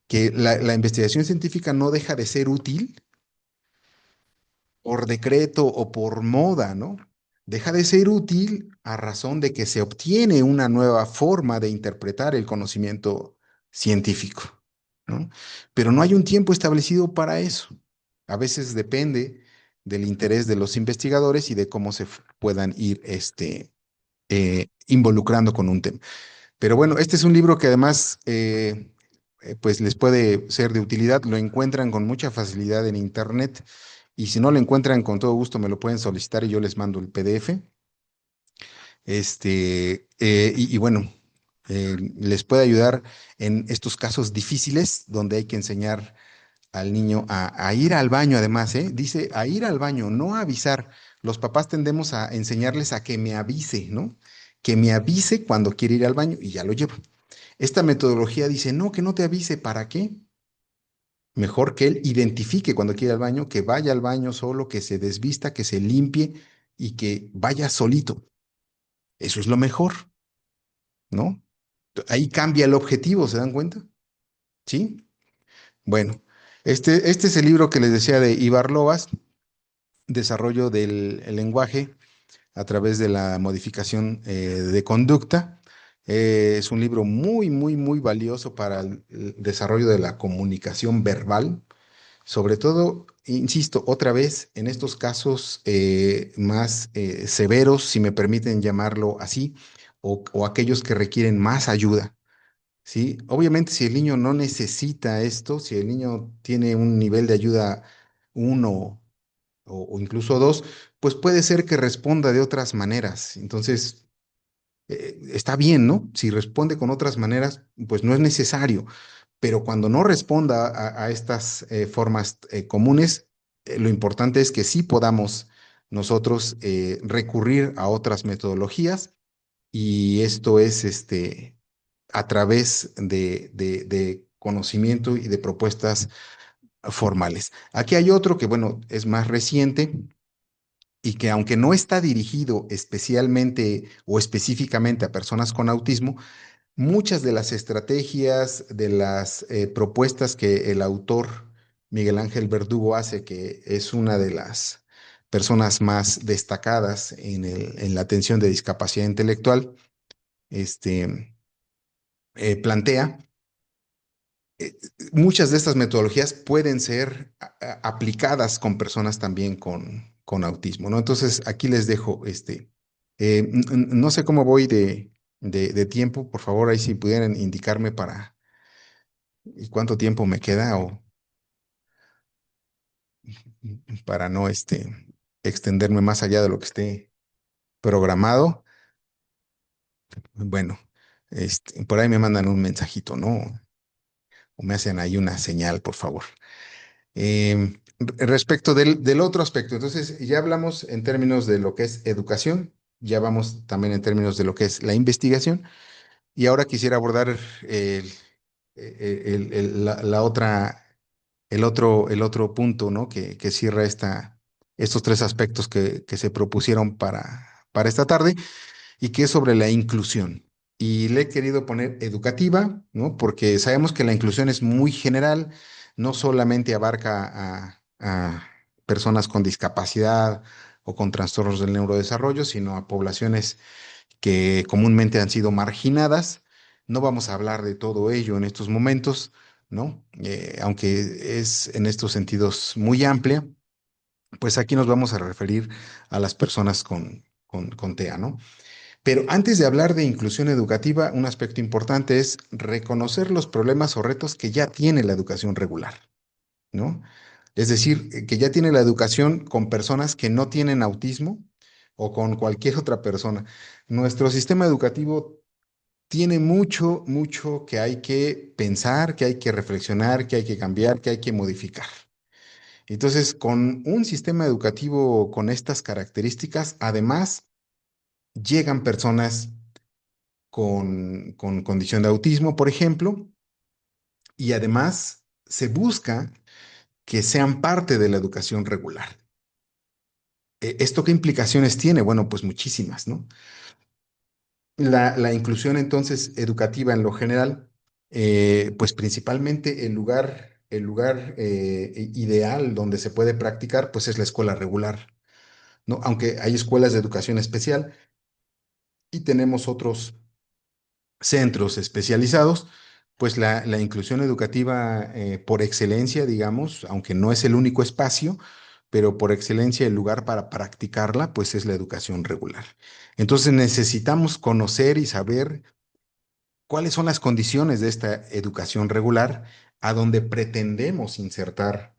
[SPEAKER 3] Que la investigación científica no deja de ser útil por decreto o por moda, ¿no? Deja de ser útil a razón de que se obtiene una nueva forma de interpretar el conocimiento científico, ¿no? Pero no hay un tiempo establecido para eso. A veces depende del interés de los investigadores y de cómo se puedan ir involucrando con un tema. Pero bueno, este es un libro que además pues les puede ser de utilidad. Lo encuentran con mucha facilidad en internet y si no lo encuentran con todo gusto me lo pueden solicitar y yo les mando el PDF. Y bueno, les puede ayudar en estos casos difíciles donde hay que enseñar al niño a ir al baño, además, ¿eh? Dice a ir al baño, no a avisar. Los papás tendemos a enseñarles a que me avise, ¿no? Que me avise cuando quiere ir al baño y ya lo llevo. Esta metodología dice, no, que no te avise, ¿para qué? Mejor que él identifique cuando quiere ir al baño, que vaya al baño solo, que se desvista, que se limpie y que vaya solito. Eso es lo mejor, ¿no? Ahí cambia el objetivo, ¿se dan cuenta? ¿Sí? Bueno, este es el libro que les decía de Ibar Loas, Desarrollo del el lenguaje a través de la modificación de conducta. Es un libro muy, muy, muy valioso para el desarrollo de la comunicación verbal, sobre todo, insisto, otra vez, en estos casos más severos, si me permiten llamarlo así, o aquellos que requieren más ayuda. ¿Sí? Obviamente, si el niño no necesita esto, si el niño tiene un nivel de ayuda uno o incluso dos, pues puede ser que responda de otras maneras. Entonces, está bien, ¿no? Si responde con otras maneras, pues no es necesario. Pero cuando no responda a estas formas comunes, lo importante es que sí podamos nosotros recurrir a otras metodologías y esto es a través de conocimiento y de propuestas formales. Aquí hay otro que, bueno, es más reciente y que aunque no está dirigido especialmente o específicamente a personas con autismo, muchas de las estrategias, de las propuestas que el autor Miguel Ángel Verdugo hace, que es una de las personas más destacadas en la atención de discapacidad intelectual, este, plantea, muchas de estas metodologías pueden ser aplicadas con personas también con autismo, ¿no? Entonces, aquí les dejo no sé cómo voy de tiempo, por favor, ahí si pudieran indicarme para y cuánto tiempo me queda o para no extenderme más allá de lo que esté programado. Bueno, por ahí me mandan un mensajito, ¿no? O me hacen ahí una señal, por favor. Respecto del otro aspecto, entonces ya hablamos en términos de lo que es educación, ya vamos también en términos de lo que es la investigación, y ahora quisiera abordar la otra, el otro punto, ¿no? Que cierra estos tres aspectos que se propusieron para esta tarde y que es sobre la inclusión. Y le he querido poner educativa, ¿no? Porque sabemos que la inclusión es muy general, no solamente abarca a personas con discapacidad o con trastornos del neurodesarrollo, sino a poblaciones que comúnmente han sido marginadas. No vamos a hablar de todo ello en estos momentos, ¿no? Aunque es en estos sentidos muy amplia, pues aquí nos vamos a referir a las personas con TEA, ¿no? Pero antes de hablar de inclusión educativa, un aspecto importante es reconocer los problemas o retos que ya tiene la educación regular, ¿no? Es decir, que ya tiene la educación con personas que no tienen autismo o con cualquier otra persona. Nuestro sistema educativo tiene mucho, mucho que hay que pensar, que hay que reflexionar, que hay que cambiar, que hay que modificar. Entonces, con un sistema educativo con estas características, además, llegan personas con condición de autismo, por ejemplo, y además se busca que sean parte de la educación regular. ¿Esto qué implicaciones tiene? Bueno, pues muchísimas, ¿no? La inclusión entonces educativa en lo general, pues principalmente el lugar el lugar ideal donde se puede practicar, pues es la escuela regular, ¿no? Aunque hay escuelas de educación especial y tenemos otros centros especializados, pues la inclusión educativa por excelencia, digamos, aunque no es el único espacio, pero por excelencia el lugar para practicarla, pues es la educación regular. Entonces necesitamos conocer y saber cuáles son las condiciones de esta educación regular a donde pretendemos insertar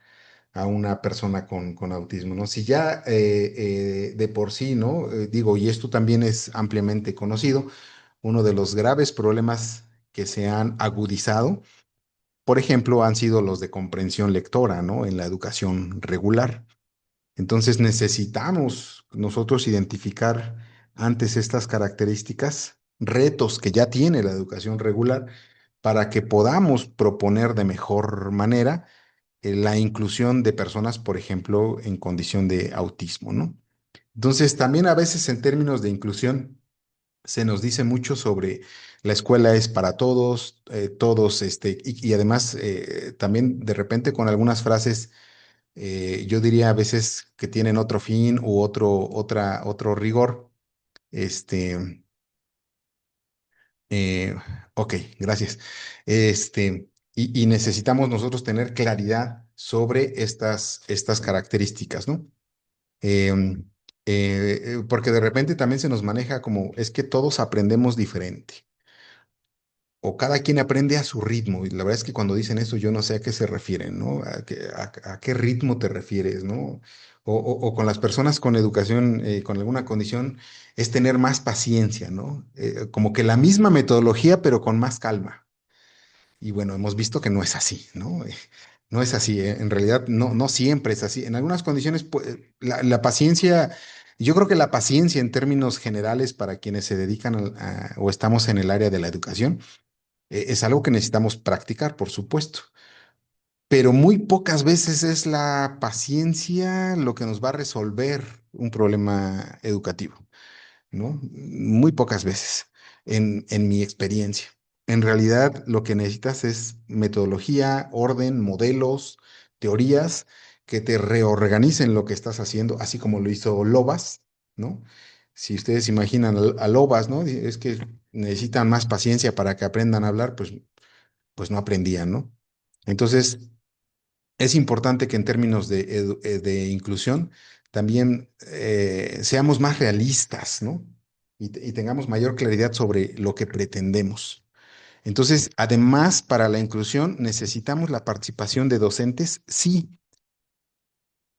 [SPEAKER 3] a una persona con autismo, ¿no? Si ya de por sí, ¿no? Digo, y esto también es ampliamente conocido, uno de los graves problemas que se han agudizado, por ejemplo, han sido los de comprensión lectora, ¿no? En la educación regular. Entonces necesitamos nosotros identificar antes estas características, retos que ya tiene la educación regular, para que podamos proponer de mejor manera la inclusión de personas, por ejemplo, en condición de autismo, ¿no? Entonces, también a veces en términos de inclusión se nos dice mucho sobre la escuela es para todos, todos, y además también de repente con algunas frases, yo diría a veces que tienen otro fin u otro rigor. Este, eh, ok, gracias. Y necesitamos nosotros tener claridad sobre estas características, ¿no? Em, Porque de repente también se nos maneja como es que todos aprendemos diferente o cada quien aprende a su ritmo. Y la verdad es que cuando dicen eso yo no sé a qué se refieren, ¿no? A qué ritmo te refieres, ¿no? O con las personas con educación, con alguna condición, es tener más paciencia, ¿no? Como que la misma metodología, pero con más calma. Y bueno, hemos visto que no es así, ¿no? No es así, en realidad no siempre es así. En algunas condiciones, la paciencia, yo creo que la paciencia en términos generales para quienes se dedican o estamos en el área de la educación, es algo que necesitamos practicar, por supuesto, pero muy pocas veces es la paciencia lo que nos va a resolver un problema educativo, ¿no? Muy pocas veces, en mi experiencia. En realidad, lo que necesitas es metodología, orden, modelos, teorías que te reorganicen lo que estás haciendo, así como lo hizo Lobas, ¿no? Si ustedes imaginan a Lobas, ¿no? Es que necesitan más paciencia para que aprendan a hablar, pues no aprendían, ¿no? Entonces, es importante que en términos de inclusión también seamos más realistas, ¿no? Y tengamos mayor claridad sobre lo que pretendemos. Entonces, además, para la inclusión necesitamos la participación de docentes, sí,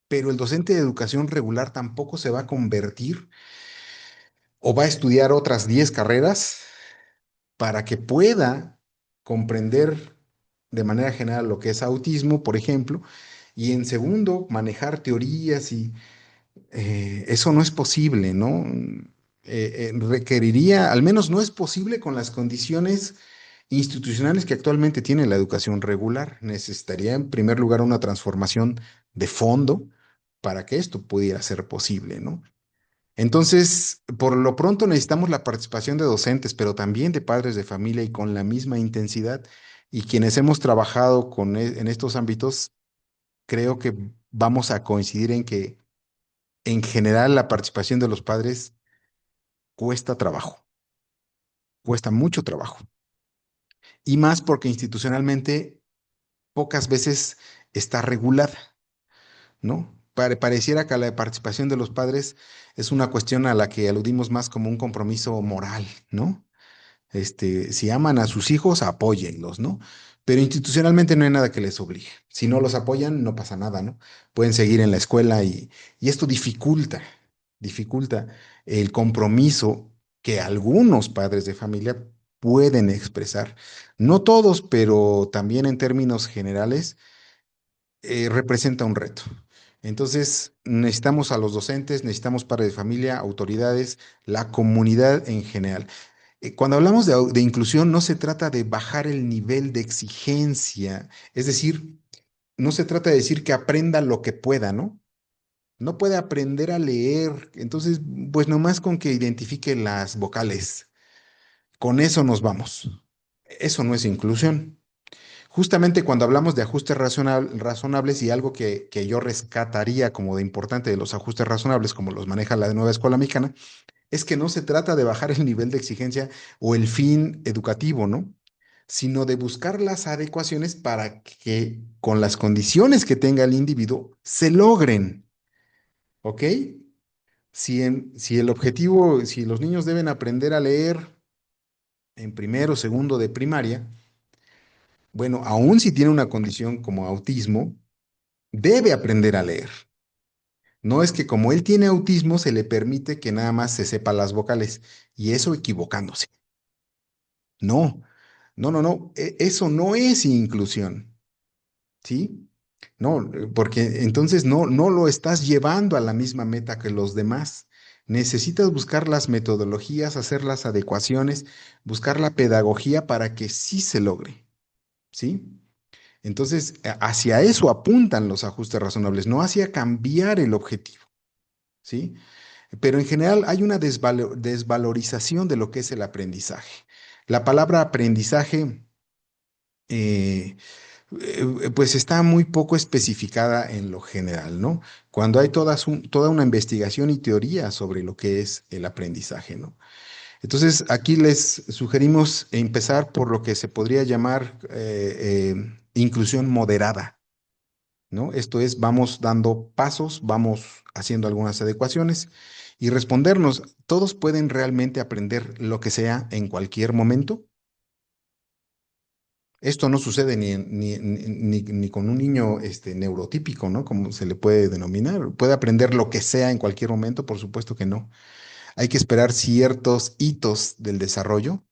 [SPEAKER 3] pero el docente de educación regular tampoco se va a convertir o va a estudiar otras 10 carreras para que pueda comprender de manera general lo que es autismo, por ejemplo, y en segundo, manejar teorías y eso no es posible, ¿no? Requeriría, al menos no es posible con las condiciones institucionales que actualmente tiene la educación regular. Necesitaría en primer lugar una transformación de fondo para que esto pudiera ser posible, ¿no? Entonces, por lo pronto necesitamos la participación de docentes, pero también de padres de familia y con la misma intensidad. Y quienes hemos trabajado en estos ámbitos, creo que vamos a coincidir en que en general la participación de los padres cuesta trabajo, cuesta mucho trabajo. Y más porque institucionalmente pocas veces está regulada, ¿no? Pareciera que la participación de los padres es una cuestión a la que aludimos más como un compromiso moral, ¿no? Si aman a sus hijos, apóyenlos, ¿no? Pero institucionalmente no hay nada que les obligue. Si no los apoyan, no pasa nada, ¿no? Pueden seguir en la escuela y esto dificulta el compromiso que algunos padres de familia pueden expresar. No todos, pero también en términos generales, representa un reto. Entonces, necesitamos a los docentes, necesitamos padres de familia, autoridades, la comunidad en general. Cuando hablamos de inclusión, no se trata de bajar el nivel de exigencia, es decir, no se trata de decir que aprenda lo que pueda, ¿no? No puede aprender a leer, entonces, pues nomás con que identifique las vocales, con eso nos vamos. Eso no es inclusión. Justamente cuando hablamos de ajustes razonables y algo que yo rescataría como de importante de los ajustes razonables, como los maneja la nueva escuela mexicana, es que no se trata de bajar el nivel de exigencia o el fin educativo, ¿no? Sino de buscar las adecuaciones para que con las condiciones que tenga el individuo se logren, ¿ok? Si el objetivo, si los niños deben aprender a leer en primero o segundo de primaria, bueno, aun si tiene una condición como autismo, debe aprender a leer. No es que como él tiene autismo, se le permite que nada más se sepa las vocales y eso equivocándose. No, no. Eso no es inclusión, ¿sí? No, porque entonces no lo estás llevando a la misma meta que los demás. Necesitas buscar las metodologías, hacer las adecuaciones, buscar la pedagogía para que sí se logre, ¿sí? Entonces, hacia eso apuntan los ajustes razonables, no hacia cambiar el objetivo, ¿sí? Pero en general hay una desvalorización de lo que es el aprendizaje. La palabra aprendizaje, eh, pues está muy poco especificada en lo general, ¿no? Cuando hay toda una investigación y teoría sobre lo que es el aprendizaje, ¿no? Entonces, aquí les sugerimos empezar por lo que se podría llamar inclusión moderada, ¿no? Esto es, vamos dando pasos, vamos haciendo algunas adecuaciones y respondernos, ¿todos pueden realmente aprender lo que sea en cualquier momento? Esto no sucede ni con un niño neurotípico, ¿no? Como se le puede denominar. ¿Puede aprender lo que sea en cualquier momento? Por supuesto que no. Hay que esperar ciertos hitos del desarrollo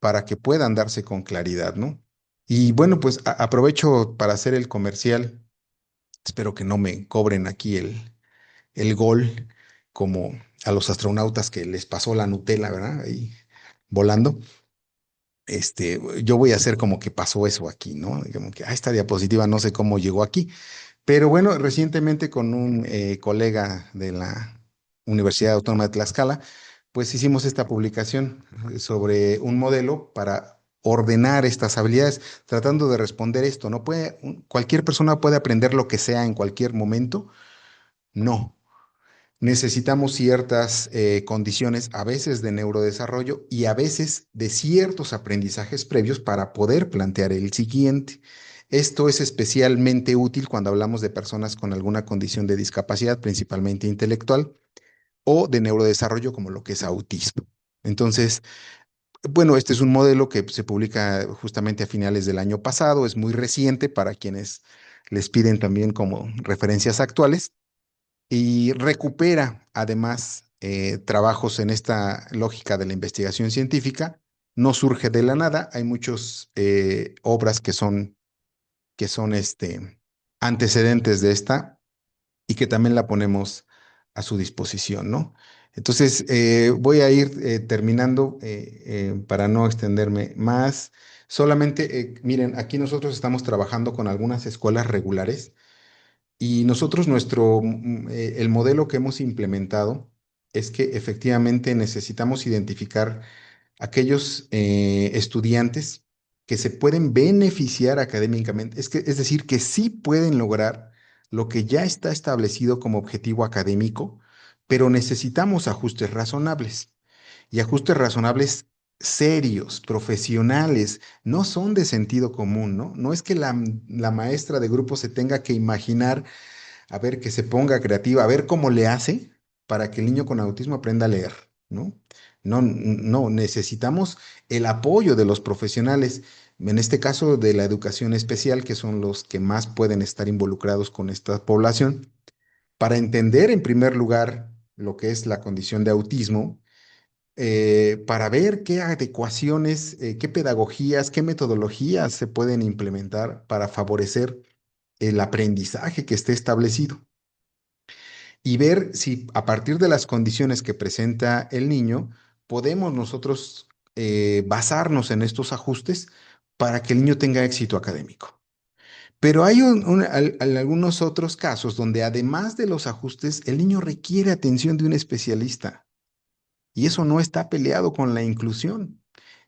[SPEAKER 3] para que puedan darse con claridad, ¿no? Y bueno, pues aprovecho para hacer el comercial. Espero que no me cobren aquí el gol como a los astronautas que les pasó la Nutella, ¿verdad? Ahí volando. Yo voy a hacer como que pasó eso aquí, ¿no? Como que, esta diapositiva no sé cómo llegó aquí. Pero bueno, recientemente con un colega de la Universidad Autónoma de Tlaxcala, pues hicimos esta publicación sobre un modelo para ordenar estas habilidades, tratando de responder esto. ¿No puede, cualquier persona puede aprender lo que sea en cualquier momento? No. Necesitamos ciertas condiciones, a veces de neurodesarrollo y a veces de ciertos aprendizajes previos para poder plantear el siguiente. Esto es especialmente útil cuando hablamos de personas con alguna condición de discapacidad, principalmente intelectual, o de neurodesarrollo como lo que es autismo. Entonces, bueno, este es un modelo que se publica justamente a finales del año pasado, es muy reciente para quienes les piden también como referencias actuales y recupera además trabajos en esta lógica de la investigación científica. No surge de la nada, hay muchas obras que son antecedentes de esta y que también la ponemos a su disposición, ¿no? Entonces, voy a ir terminando para no extenderme más. Solamente, miren, aquí nosotros estamos trabajando con algunas escuelas regulares y nosotros, el modelo que hemos implementado es que efectivamente necesitamos identificar aquellos estudiantes que se pueden beneficiar académicamente, es decir, que sí pueden lograr lo que ya está establecido como objetivo académico, pero necesitamos ajustes razonables y ajustes razonables serios, profesionales, no son de sentido común, ¿no? No es que la maestra de grupo se tenga que imaginar a ver que se ponga creativa, a ver cómo le hace para que el niño con autismo aprenda a leer, ¿no? No, necesitamos el apoyo de los profesionales, en este caso de la educación especial, que son los que más pueden estar involucrados con esta población, para entender en primer lugar lo que es la condición de autismo, para ver qué adecuaciones, qué pedagogías, qué metodologías se pueden implementar para favorecer el aprendizaje que esté establecido y ver si a partir de las condiciones que presenta el niño, podemos nosotros basarnos en estos ajustes para que el niño tenga éxito académico. Pero hay algunos otros casos donde además de los ajustes, el niño requiere atención de un especialista y eso no está peleado con la inclusión.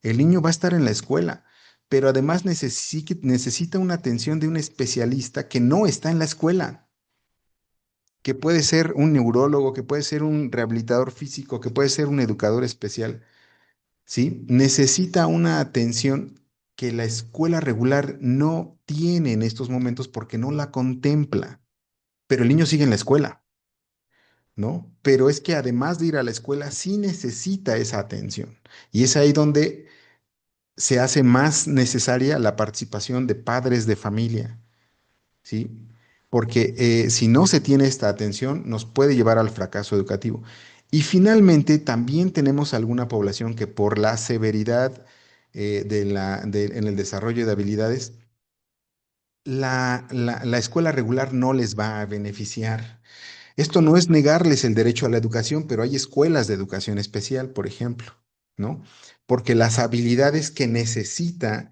[SPEAKER 3] El niño va a estar en la escuela, pero además necesita una atención de un especialista que no está en la escuela, que puede ser un neurólogo, que puede ser un rehabilitador físico, que puede ser un educador especial, ¿sí? Necesita una atención que la escuela regular no tiene en estos momentos porque no la contempla, pero el niño sigue en la escuela, ¿no? Pero es que además de ir a la escuela, sí necesita esa atención. Y es ahí donde se hace más necesaria la participación de padres de familia, ¿sí? Porque si no se tiene esta atención, nos puede llevar al fracaso educativo. Y finalmente, también tenemos alguna población que por la severidad en el desarrollo de habilidades, la escuela regular no les va a beneficiar. Esto no es negarles el derecho a la educación, pero hay escuelas de educación especial, por ejemplo, ¿no? Porque las habilidades que necesita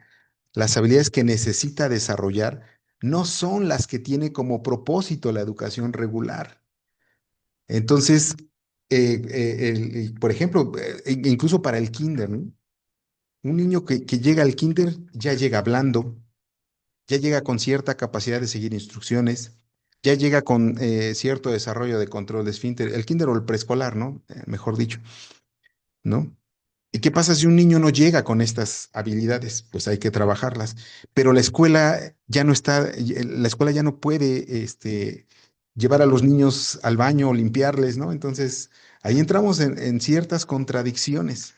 [SPEAKER 3] desarrollar no son las que tiene como propósito la educación regular. Entonces, por ejemplo, incluso para el kinder, ¿no? Un niño que llega al kinder ya llega hablando, ya llega con cierta capacidad de seguir instrucciones, ya llega con cierto desarrollo de control de esfínter, el kinder o el preescolar, ¿no? Mejor dicho, ¿no? ¿Y qué pasa si un niño no llega con estas habilidades? Pues hay que trabajarlas. Pero la escuela ya no está, la escuela ya no puede, llevar a los niños al baño o limpiarles, ¿no? Entonces, ahí entramos en ciertas contradicciones.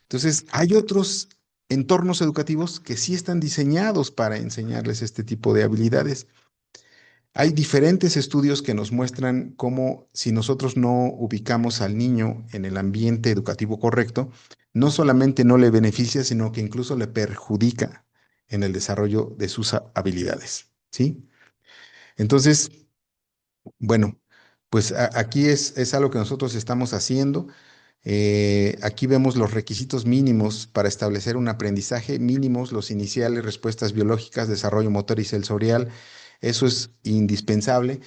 [SPEAKER 3] Entonces, hay otros entornos educativos que sí están diseñados para enseñarles este tipo de habilidades. Hay diferentes estudios que nos muestran cómo si nosotros no ubicamos al niño en el ambiente educativo correcto, no solamente no le beneficia, sino que incluso le perjudica en el desarrollo de sus habilidades, ¿sí? Entonces, bueno, pues aquí es algo que nosotros estamos haciendo. Aquí vemos los requisitos mínimos para establecer un aprendizaje, mínimos, los iniciales, respuestas biológicas, desarrollo motor y sensorial. Eso es indispensable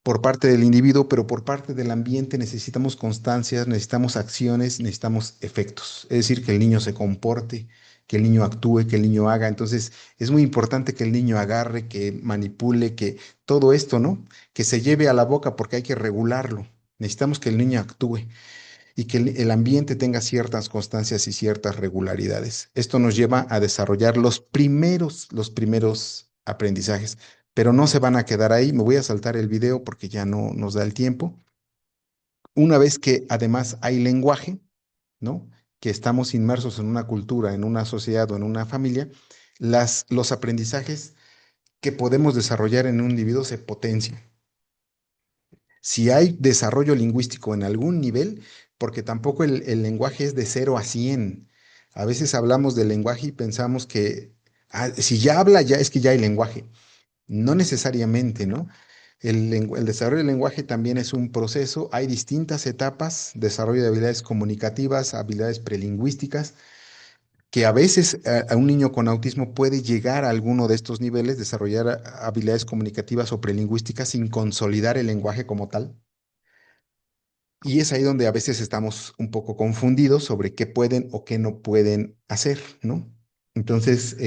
[SPEAKER 3] por parte del individuo, pero por parte del ambiente necesitamos constancias, necesitamos acciones, necesitamos efectos. Es decir, que el niño se comporte, que el niño actúe, que el niño haga. Entonces, es muy importante que el niño agarre, que manipule, que todo esto, ¿no? Que se lleve a la boca porque hay que regularlo. Necesitamos que el niño actúe y que el ambiente tenga ciertas constancias y ciertas regularidades. Esto nos lleva a desarrollar los primeros aprendizajes, pero no se van a quedar ahí. Me voy a saltar el video porque ya no nos da el tiempo. Una vez que además hay lenguaje, ¿no? Que estamos inmersos en una cultura, en una sociedad o en una familia, los aprendizajes que podemos desarrollar en un individuo se potencian. Si hay desarrollo lingüístico en algún nivel, porque tampoco el lenguaje es de 0 a 100. A veces hablamos del lenguaje y pensamos que si ya habla, ya es que ya hay lenguaje. No necesariamente, ¿no? El desarrollo del lenguaje también es un proceso. Hay distintas etapas, desarrollo de habilidades comunicativas, habilidades prelingüísticas, que a veces a un niño con autismo puede llegar a alguno de estos niveles, desarrollar habilidades comunicativas o prelingüísticas sin consolidar el lenguaje como tal. Y es ahí donde a veces estamos un poco confundidos sobre qué pueden o qué no pueden hacer, ¿no? Entonces,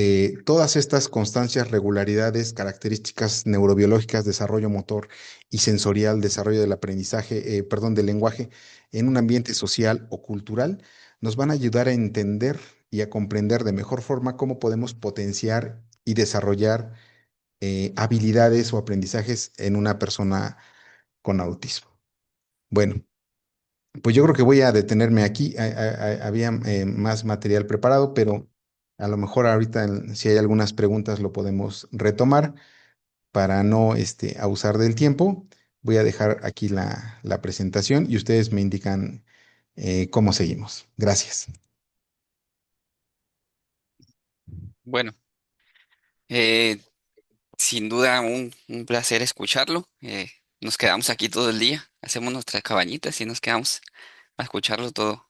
[SPEAKER 3] todas estas constancias, regularidades, características neurobiológicas, desarrollo motor y sensorial, desarrollo del aprendizaje, perdón, del lenguaje en un ambiente social o cultural, nos van a ayudar a entender y a comprender de mejor forma cómo podemos potenciar y desarrollar habilidades o aprendizajes en una persona con autismo. Bueno. Pues yo creo que voy a detenerme aquí. Había más material preparado, pero a lo mejor ahorita, si hay algunas preguntas, lo podemos retomar para no abusar del tiempo. Voy a dejar aquí la presentación y ustedes me indican cómo seguimos. Gracias.
[SPEAKER 2] Bueno, eh, sin duda un placer escucharlo. Nos quedamos aquí todo el día, hacemos nuestras cabañitas y nos quedamos a escucharlo todo.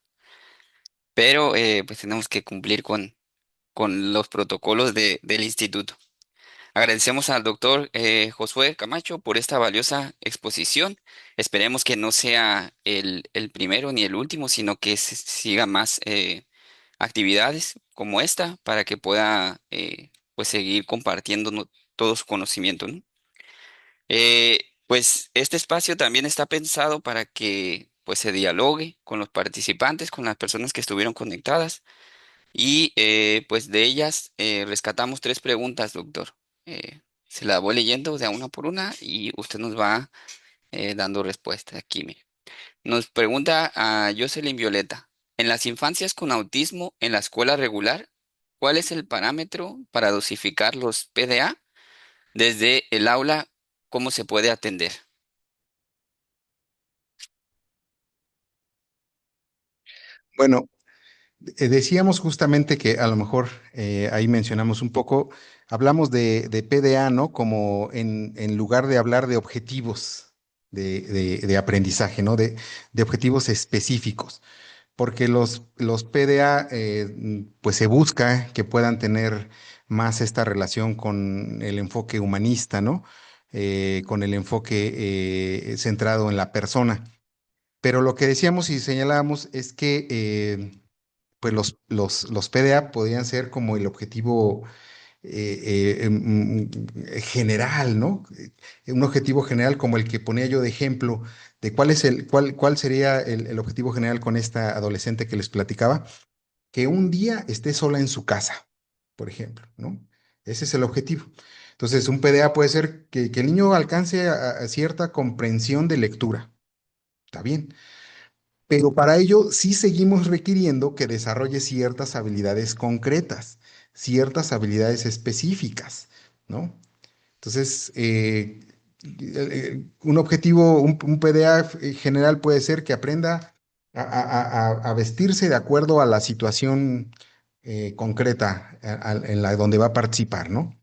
[SPEAKER 2] Pero pues tenemos que cumplir con los protocolos del instituto. Agradecemos al doctor Josué Camacho por esta valiosa exposición. Esperemos que no sea el primero ni el último, sino que siga más actividades como esta para que pueda pues seguir compartiendo todo su conocimiento, ¿no? Pues este espacio también está pensado para que pues se dialogue con los participantes, con las personas que estuvieron conectadas y pues de ellas rescatamos tres preguntas, doctor. Se la voy leyendo de a una por una y usted nos va dando respuesta. Aquí, mire. Nos pregunta a Jocelyn Violeta, en las infancias con autismo en la escuela regular, ¿cuál es el parámetro para dosificar los PDA? Desde el aula, ¿cómo se puede atender?
[SPEAKER 3] Bueno, decíamos justamente que a lo mejor ahí mencionamos un poco, hablamos de PDA, ¿no? Como en lugar de hablar de objetivos de aprendizaje, ¿no? De objetivos específicos, porque los PDA, pues se busca que puedan tener más esta relación con el enfoque humanista, ¿no? Con el enfoque centrado en la persona. Pero lo que decíamos y señalábamos es que pues los PDA podrían ser como el objetivo general, ¿no? Un objetivo general como el que ponía yo de ejemplo de cuál sería el objetivo general con esta adolescente que les platicaba, que un día esté sola en su casa, por ejemplo, ¿no? Ese es el objetivo. Entonces, un PDA puede ser que el niño alcance a cierta comprensión de lectura. Está bien. Pero para ello sí seguimos requiriendo que desarrolle ciertas habilidades concretas, ciertas habilidades específicas, ¿no? Entonces, un objetivo, un PDA general puede ser que aprenda a vestirse de acuerdo a la situación concreta en la donde va a participar, ¿no?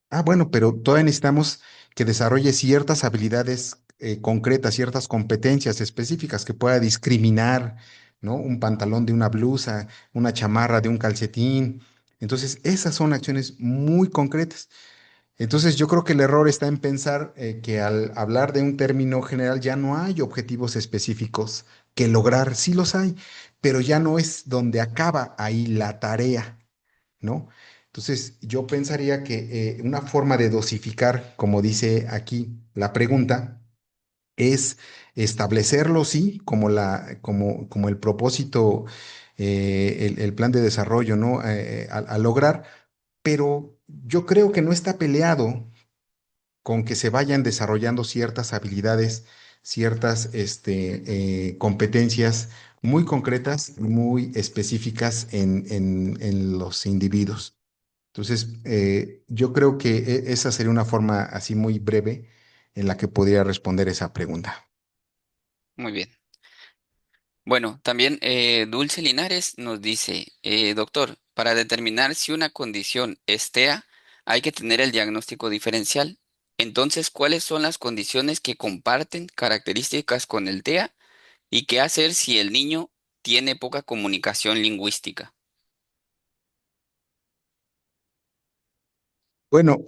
[SPEAKER 3] Ah, bueno, pero todavía necesitamos que desarrolle ciertas habilidades concretas, ciertas competencias específicas que pueda discriminar, ¿no? Un pantalón de una blusa, una chamarra de un calcetín. Entonces, esas son acciones muy concretas. Entonces, yo creo que el error está en pensar que al hablar de un término general ya no hay objetivos específicos que lograr. Sí los hay, pero ya no es donde acaba ahí la tarea, ¿no? Entonces, yo pensaría que una forma de dosificar, como dice aquí la pregunta, es establecerlo, sí, como el propósito, el plan de desarrollo, ¿no? A lograr, pero yo creo que no está peleado con que se vayan desarrollando ciertas habilidades, ciertas competencias muy concretas, muy específicas en los individuos. Entonces, yo creo que esa sería una forma así muy breve en la que podría responder esa pregunta.
[SPEAKER 2] Muy bien. Bueno, también Dulce Linares nos dice, doctor, para determinar si una condición es TEA, hay que tener el diagnóstico diferencial. Entonces, ¿cuáles son las condiciones que comparten características con el TEA y qué hacer si el niño tiene poca comunicación lingüística?
[SPEAKER 3] Bueno,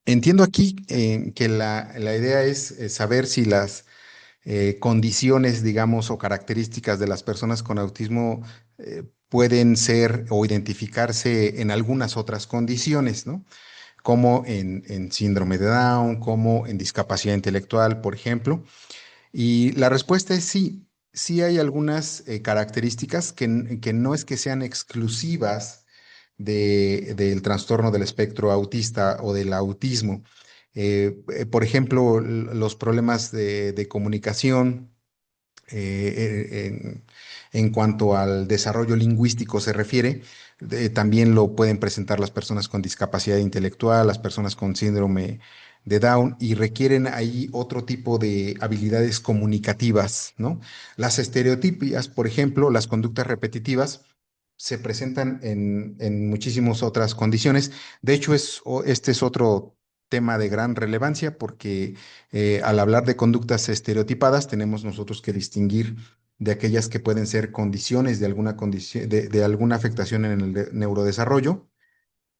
[SPEAKER 3] entiendo aquí que la idea es saber si las condiciones, digamos, o características de las personas con autismo pueden ser o identificarse en algunas otras condiciones, ¿no? Como en síndrome de Down, como en discapacidad intelectual, por ejemplo. Y la respuesta es sí, sí hay algunas características que no es que sean exclusivas del trastorno del espectro autista o del autismo. Por ejemplo, los problemas de comunicación, en cuanto al desarrollo lingüístico se refiere, también lo pueden presentar las personas con discapacidad intelectual, las personas con síndrome de Down y requieren ahí otro tipo de habilidades comunicativas, ¿no? Las estereotipias, por ejemplo, las conductas repetitivas, se presentan en muchísimas otras condiciones. De hecho, este es otro tema de gran relevancia porque al hablar de conductas estereotipadas, tenemos nosotros que distinguir de aquellas que pueden ser condiciones de alguna condición, de alguna afectación en el neurodesarrollo,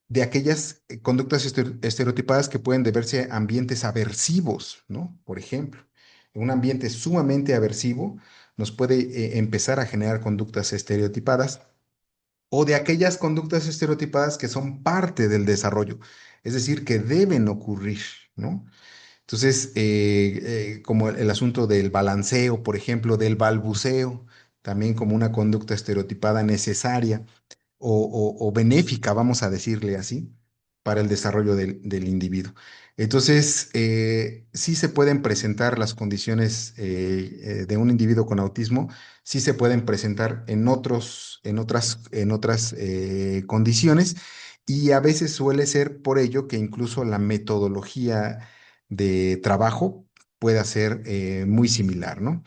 [SPEAKER 3] de aquellas conductas estereotipadas que pueden deberse a ambientes aversivos, ¿no? Por ejemplo, un ambiente sumamente aversivo nos puede empezar a generar conductas estereotipadas o de aquellas conductas estereotipadas que son parte del desarrollo, es decir, que deben ocurrir, ¿no? Entonces, como el asunto del balanceo, por ejemplo, del balbuceo, también como una conducta estereotipada necesaria o benéfica, vamos a decirle así, para el desarrollo del individuo. Entonces, sí se pueden presentar las condiciones de un individuo con autismo, sí se pueden presentar en otras condiciones, y a veces suele ser por ello que incluso la metodología de trabajo pueda ser muy similar, ¿no?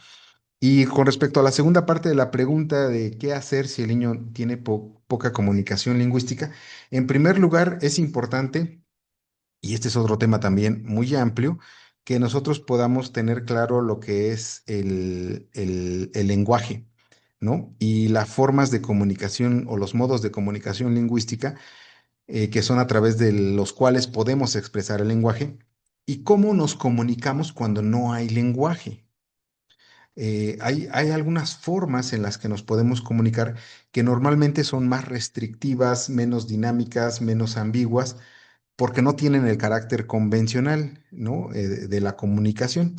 [SPEAKER 3] Y con respecto a la segunda parte de la pregunta de qué hacer si el niño tiene poca comunicación lingüística, en primer lugar es importante, y este es otro tema también muy amplio, que nosotros podamos tener claro lo que es el lenguaje, ¿no? Y las formas de comunicación o los modos de comunicación lingüística, que son a través de los cuales podemos expresar el lenguaje, y cómo nos comunicamos cuando no hay lenguaje. Hay algunas formas en las que nos podemos comunicar que normalmente son más restrictivas, menos dinámicas, menos ambiguas, porque no tienen el carácter convencional, ¿no? De la comunicación.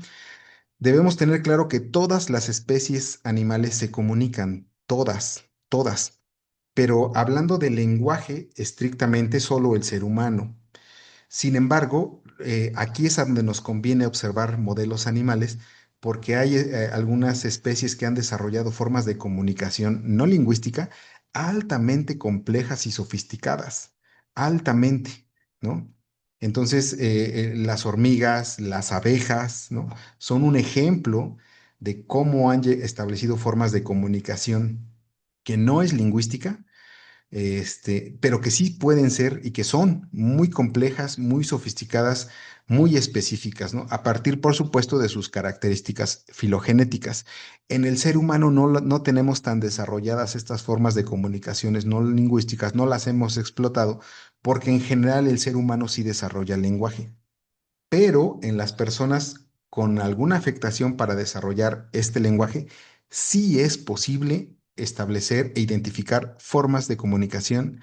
[SPEAKER 3] Debemos tener claro que todas las especies animales se comunican, todas, todas. Pero hablando del lenguaje, estrictamente solo el ser humano. Sin embargo, aquí es a donde nos conviene observar modelos animales, porque hay algunas especies que han desarrollado formas de comunicación no lingüística altamente complejas y sofisticadas, altamente, ¿no? Entonces, las hormigas, las abejas, ¿no? Son un ejemplo de cómo han establecido formas de comunicación que no es lingüística, pero que sí pueden ser y que son muy complejas, muy sofisticadas, muy específicas, ¿no? A partir, por supuesto, de sus características filogenéticas. En el ser humano no tenemos tan desarrolladas estas formas de comunicaciones no lingüísticas, no las hemos explotado, porque en general el ser humano sí desarrolla el lenguaje, pero en las personas con alguna afectación para desarrollar este lenguaje, sí es posible establecer e identificar formas de comunicación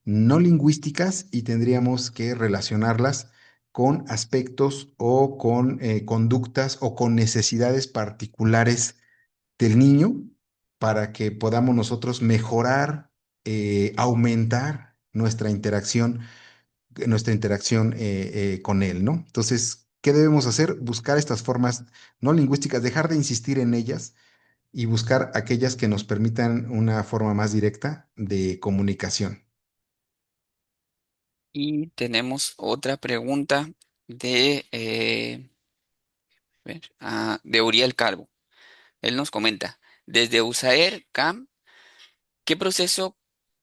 [SPEAKER 3] no lingüísticas, y tendríamos que relacionarlas con aspectos o con conductas o con necesidades particulares del niño, para que podamos nosotros mejorar, aumentar nuestra interacción con él, ¿no? Entonces, ¿qué debemos hacer? Buscar estas formas no lingüísticas, dejar de insistir en ellas y buscar aquellas que nos permitan una forma más directa de comunicación.
[SPEAKER 2] Y tenemos otra pregunta de, de Uriel Calvo. Él nos comenta, desde USAER CAM, ¿qué proceso,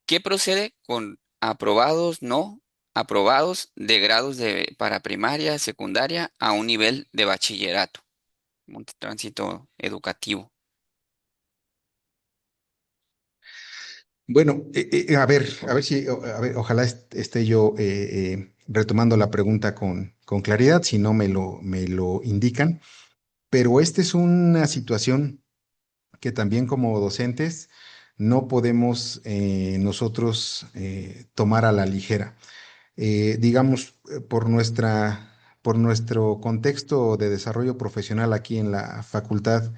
[SPEAKER 2] qué procede con aprobados, no aprobados de grados para primaria, secundaria a un nivel de bachillerato, un tránsito
[SPEAKER 3] Bueno, a ver si, a ver, ojalá esté yo retomando la pregunta con claridad, si no me lo indican, pero esta es una situación que también como docentes no podemos nosotros tomar a la ligera. Digamos, por nuestro contexto de desarrollo profesional aquí en la Facultad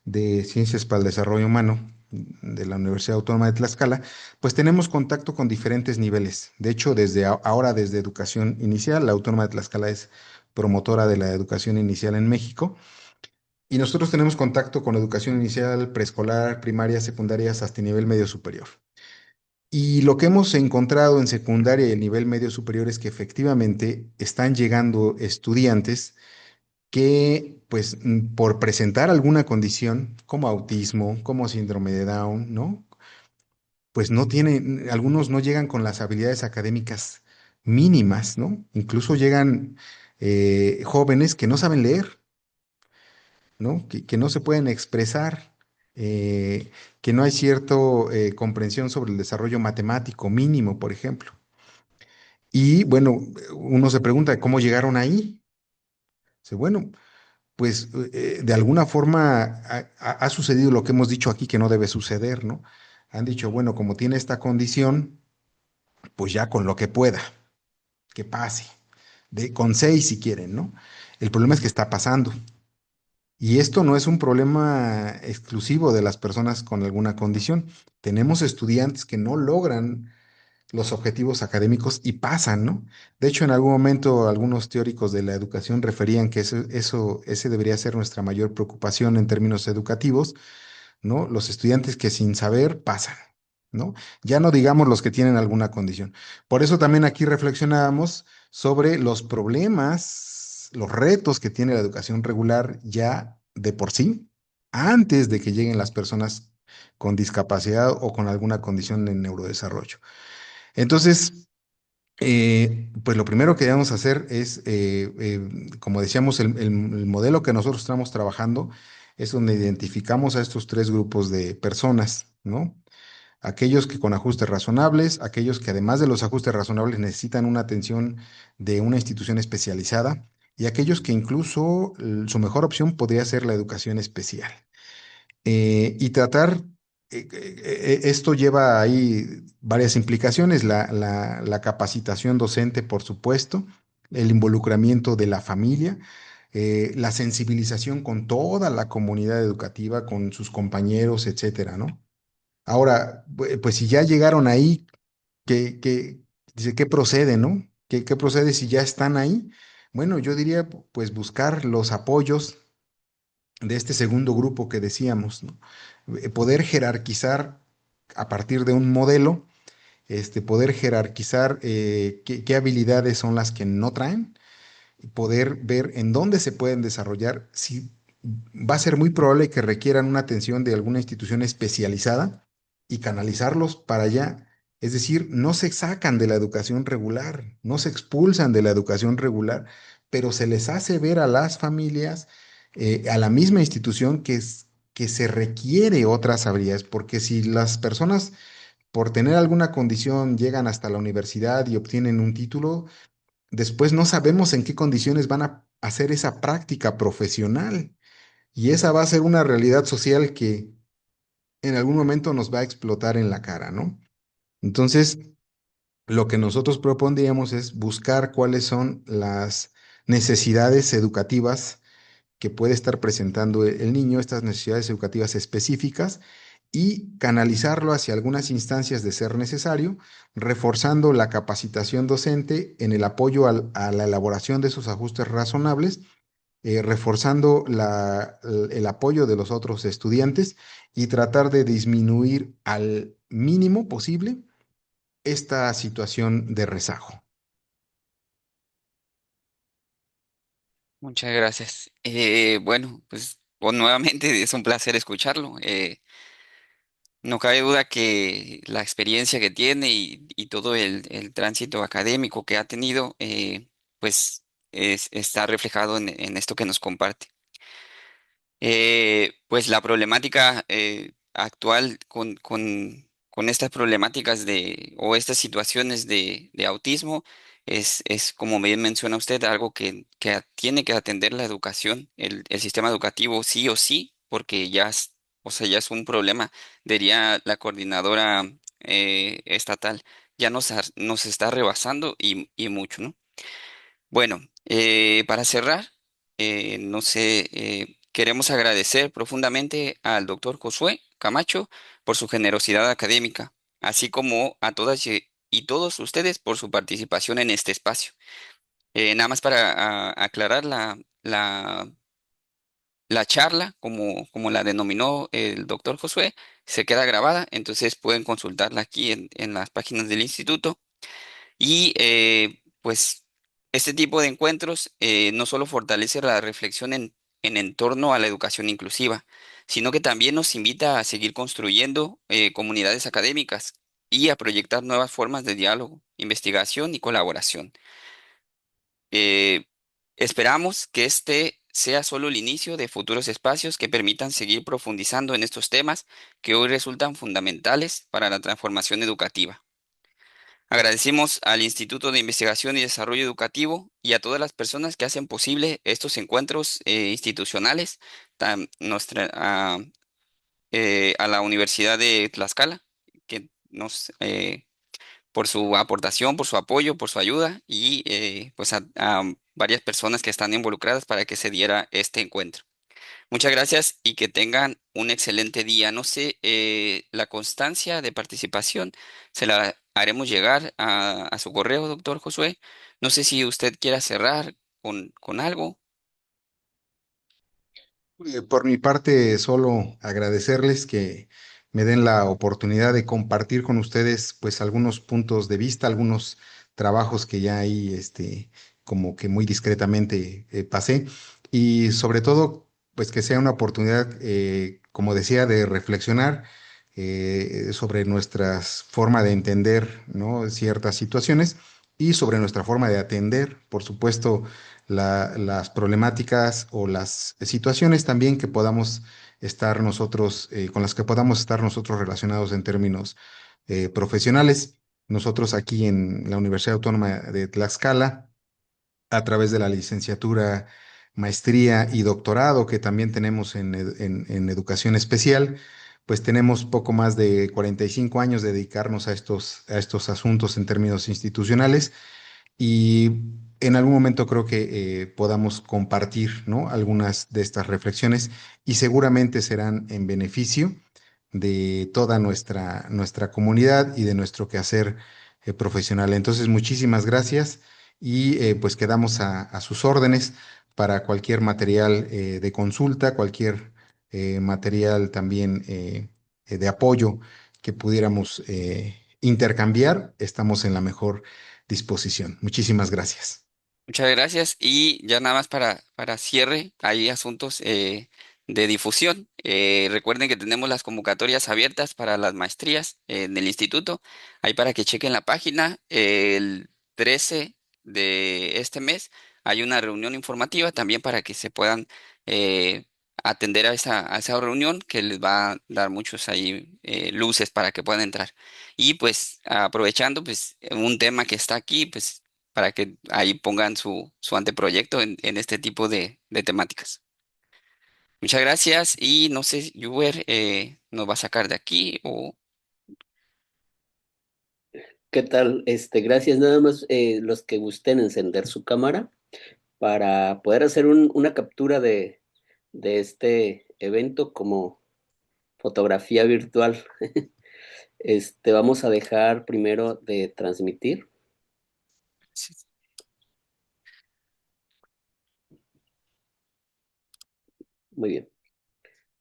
[SPEAKER 3] de Ciencias para el Desarrollo Humano de la Universidad Autónoma de Tlaxcala, pues tenemos contacto con diferentes niveles. De hecho, ahora desde educación inicial, la Autónoma de Tlaxcala es promotora de la educación inicial en México, y nosotros tenemos contacto con educación inicial, preescolar, primaria, secundarias, hasta nivel medio superior. Y lo que hemos encontrado en secundaria y el nivel medio superior es que efectivamente están llegando estudiantes que, pues, por presentar alguna condición como autismo, como síndrome de Down, ¿no? Pues no tienen, algunos no llegan con las habilidades académicas mínimas, ¿no? Incluso llegan jóvenes que no saben leer, ¿no? Que no se pueden expresar, que no hay cierta comprensión sobre el desarrollo matemático mínimo, por ejemplo. Y bueno, uno se pregunta, ¿cómo llegaron ahí? Dice, bueno, pues de alguna forma ha sucedido lo que hemos dicho aquí que no debe suceder, ¿no? Han dicho, bueno, como tiene esta condición, pues ya con lo que pueda, que pase, con 6 si quieren, ¿no? El problema es que está pasando. Y esto no es un problema exclusivo de las personas con alguna condición. Tenemos estudiantes que no logran los objetivos académicos y pasan, ¿no? De hecho, en algún momento algunos teóricos de la educación referían que ese debería ser nuestra mayor preocupación en términos educativos, ¿no? Los estudiantes que sin saber pasan, ¿no? Ya no digamos los que tienen alguna condición. Por eso también aquí reflexionábamos sobre los problemas, los retos que tiene la educación regular ya de por sí, antes de que lleguen las personas con discapacidad o con alguna condición en neurodesarrollo. Entonces, pues lo primero que debemos hacer es, como decíamos, el modelo que nosotros estamos trabajando es donde identificamos a estos tres grupos de personas, ¿no? Aquellos que con ajustes razonables, aquellos que además de los ajustes razonables necesitan una atención de una institución especializada y aquellos que incluso su mejor opción podría ser la educación especial. Y tratar, esto lleva ahí varias implicaciones, la capacitación docente, por supuesto, el involucramiento de la familia, la sensibilización con toda la comunidad educativa, con sus compañeros, etcétera, ¿no? Ahora, pues si ya llegaron ahí, dice, ¿qué procede, no? ¿Qué procede si ya están ahí? Bueno, yo diría, pues buscar los apoyos de este segundo grupo que decíamos, ¿no? Poder jerarquizar a partir de un modelo, poder jerarquizar qué habilidades son las que no traen, y poder ver en dónde se pueden desarrollar, si va a ser muy probable que requieran una atención de alguna institución especializada y canalizarlos para allá. Es decir, no se sacan de la educación regular, no se expulsan de la educación regular, pero se les hace ver a las familias, a la misma institución que se requiere otras habilidades, porque si las personas por tener alguna condición llegan hasta la universidad y obtienen un título, después no sabemos en qué condiciones van a hacer esa práctica profesional. Y esa va a ser una realidad social que en algún momento nos va a explotar en la cara, ¿no? Entonces, lo que nosotros propondríamos es buscar cuáles son las necesidades educativas que puede estar presentando el niño, estas necesidades educativas específicas, y canalizarlo hacia algunas instancias de ser necesario, reforzando la capacitación docente en el apoyo a la elaboración de esos ajustes razonables, reforzando el apoyo de los otros estudiantes y tratar de disminuir al mínimo posible esta situación de rezago.
[SPEAKER 2] Muchas gracias. Bueno, pues nuevamente es un placer escucharlo. No cabe duda que la experiencia que tiene y todo el tránsito académico que ha tenido, pues está reflejado en esto que nos comparte. Pues la problemática actual con estas problemáticas o estas situaciones de autismo es, como bien menciona usted, algo que tiene que atender la educación, el sistema educativo sí o sí, porque o sea, ya es un problema, diría la coordinadora estatal, ya nos está rebasando y mucho, ¿no? Bueno, para cerrar, no sé, queremos agradecer profundamente al doctor Josué Camacho por su generosidad académica, así como a todas y todos ustedes por su participación en este espacio. Nada más para aclarar la charla, como la denominó el doctor Josué, se queda grabada, entonces pueden consultarla aquí en las páginas del instituto. Y pues este tipo de encuentros no solo fortalece la reflexión en torno a la educación inclusiva, sino que también nos invita a seguir construyendo comunidades académicas y a proyectar nuevas formas de diálogo, investigación y colaboración. Eh, Esperamos que este sea solo el inicio de futuros espacios que permitan seguir profundizando en estos temas que hoy resultan fundamentales para la transformación educativa. Agradecemos al Instituto de Investigación y Desarrollo Educativo y a todas las personas que hacen posible estos encuentros institucionales, a la Universidad de Tlaxcala por su aportación, por su apoyo, por su ayuda y pues a varias personas que están involucradas para que se diera este encuentro. Muchas gracias y que tengan un excelente día. No sé, la constancia de participación se la haremos llegar a su correo, doctor Josué. No sé si usted quiera cerrar con algo.
[SPEAKER 3] Por mi parte, solo agradecerles que me den la oportunidad de compartir con ustedes, pues, algunos puntos de vista, algunos trabajos que ya ahí, como que muy discretamente pasé, y sobre todo, pues, que sea una oportunidad, como decía, de reflexionar sobre nuestra forma de entender, ¿no?, ciertas situaciones y sobre nuestra forma de atender, por supuesto, las problemáticas o las situaciones también que podamos estar nosotros, con las que podamos estar nosotros relacionados en términos profesionales. Nosotros aquí en la Universidad Autónoma de Tlaxcala, a través de la licenciatura, maestría y doctorado que también tenemos en educación especial, pues tenemos poco más de 45 años de dedicarnos a estos asuntos en términos institucionales y en algún momento creo que podamos compartir, ¿no?, algunas de estas reflexiones y seguramente serán en beneficio de toda nuestra comunidad y de nuestro quehacer profesional. Entonces, muchísimas gracias y pues quedamos a sus órdenes para cualquier material de consulta, cualquier material también de apoyo que pudiéramos intercambiar. Estamos en la mejor disposición. Muchísimas gracias.
[SPEAKER 2] Muchas gracias. Y ya nada más para cierre, hay asuntos de difusión. Recuerden que tenemos las convocatorias abiertas para las maestrías en el instituto. Ahí para que chequen la página. El 13 de este mes hay una reunión informativa también para que se puedan eh, atender a esa reunión que les va a dar muchos ahí luces para que puedan entrar. Y pues aprovechando pues un tema que está aquí, pues para que ahí pongan su anteproyecto en este tipo de temáticas. Muchas gracias y no sé, Uber nos va a sacar de aquí o
[SPEAKER 1] ¿Qué tal? Gracias. Nada más los que gusten encender su cámara para poder hacer una captura de este evento como fotografía virtual. Vamos a dejar primero de transmitir.
[SPEAKER 2] sí,
[SPEAKER 1] Muy bien.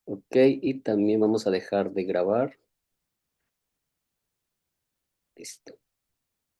[SPEAKER 1] Ok, y también vamos a dejar de grabar. Listo.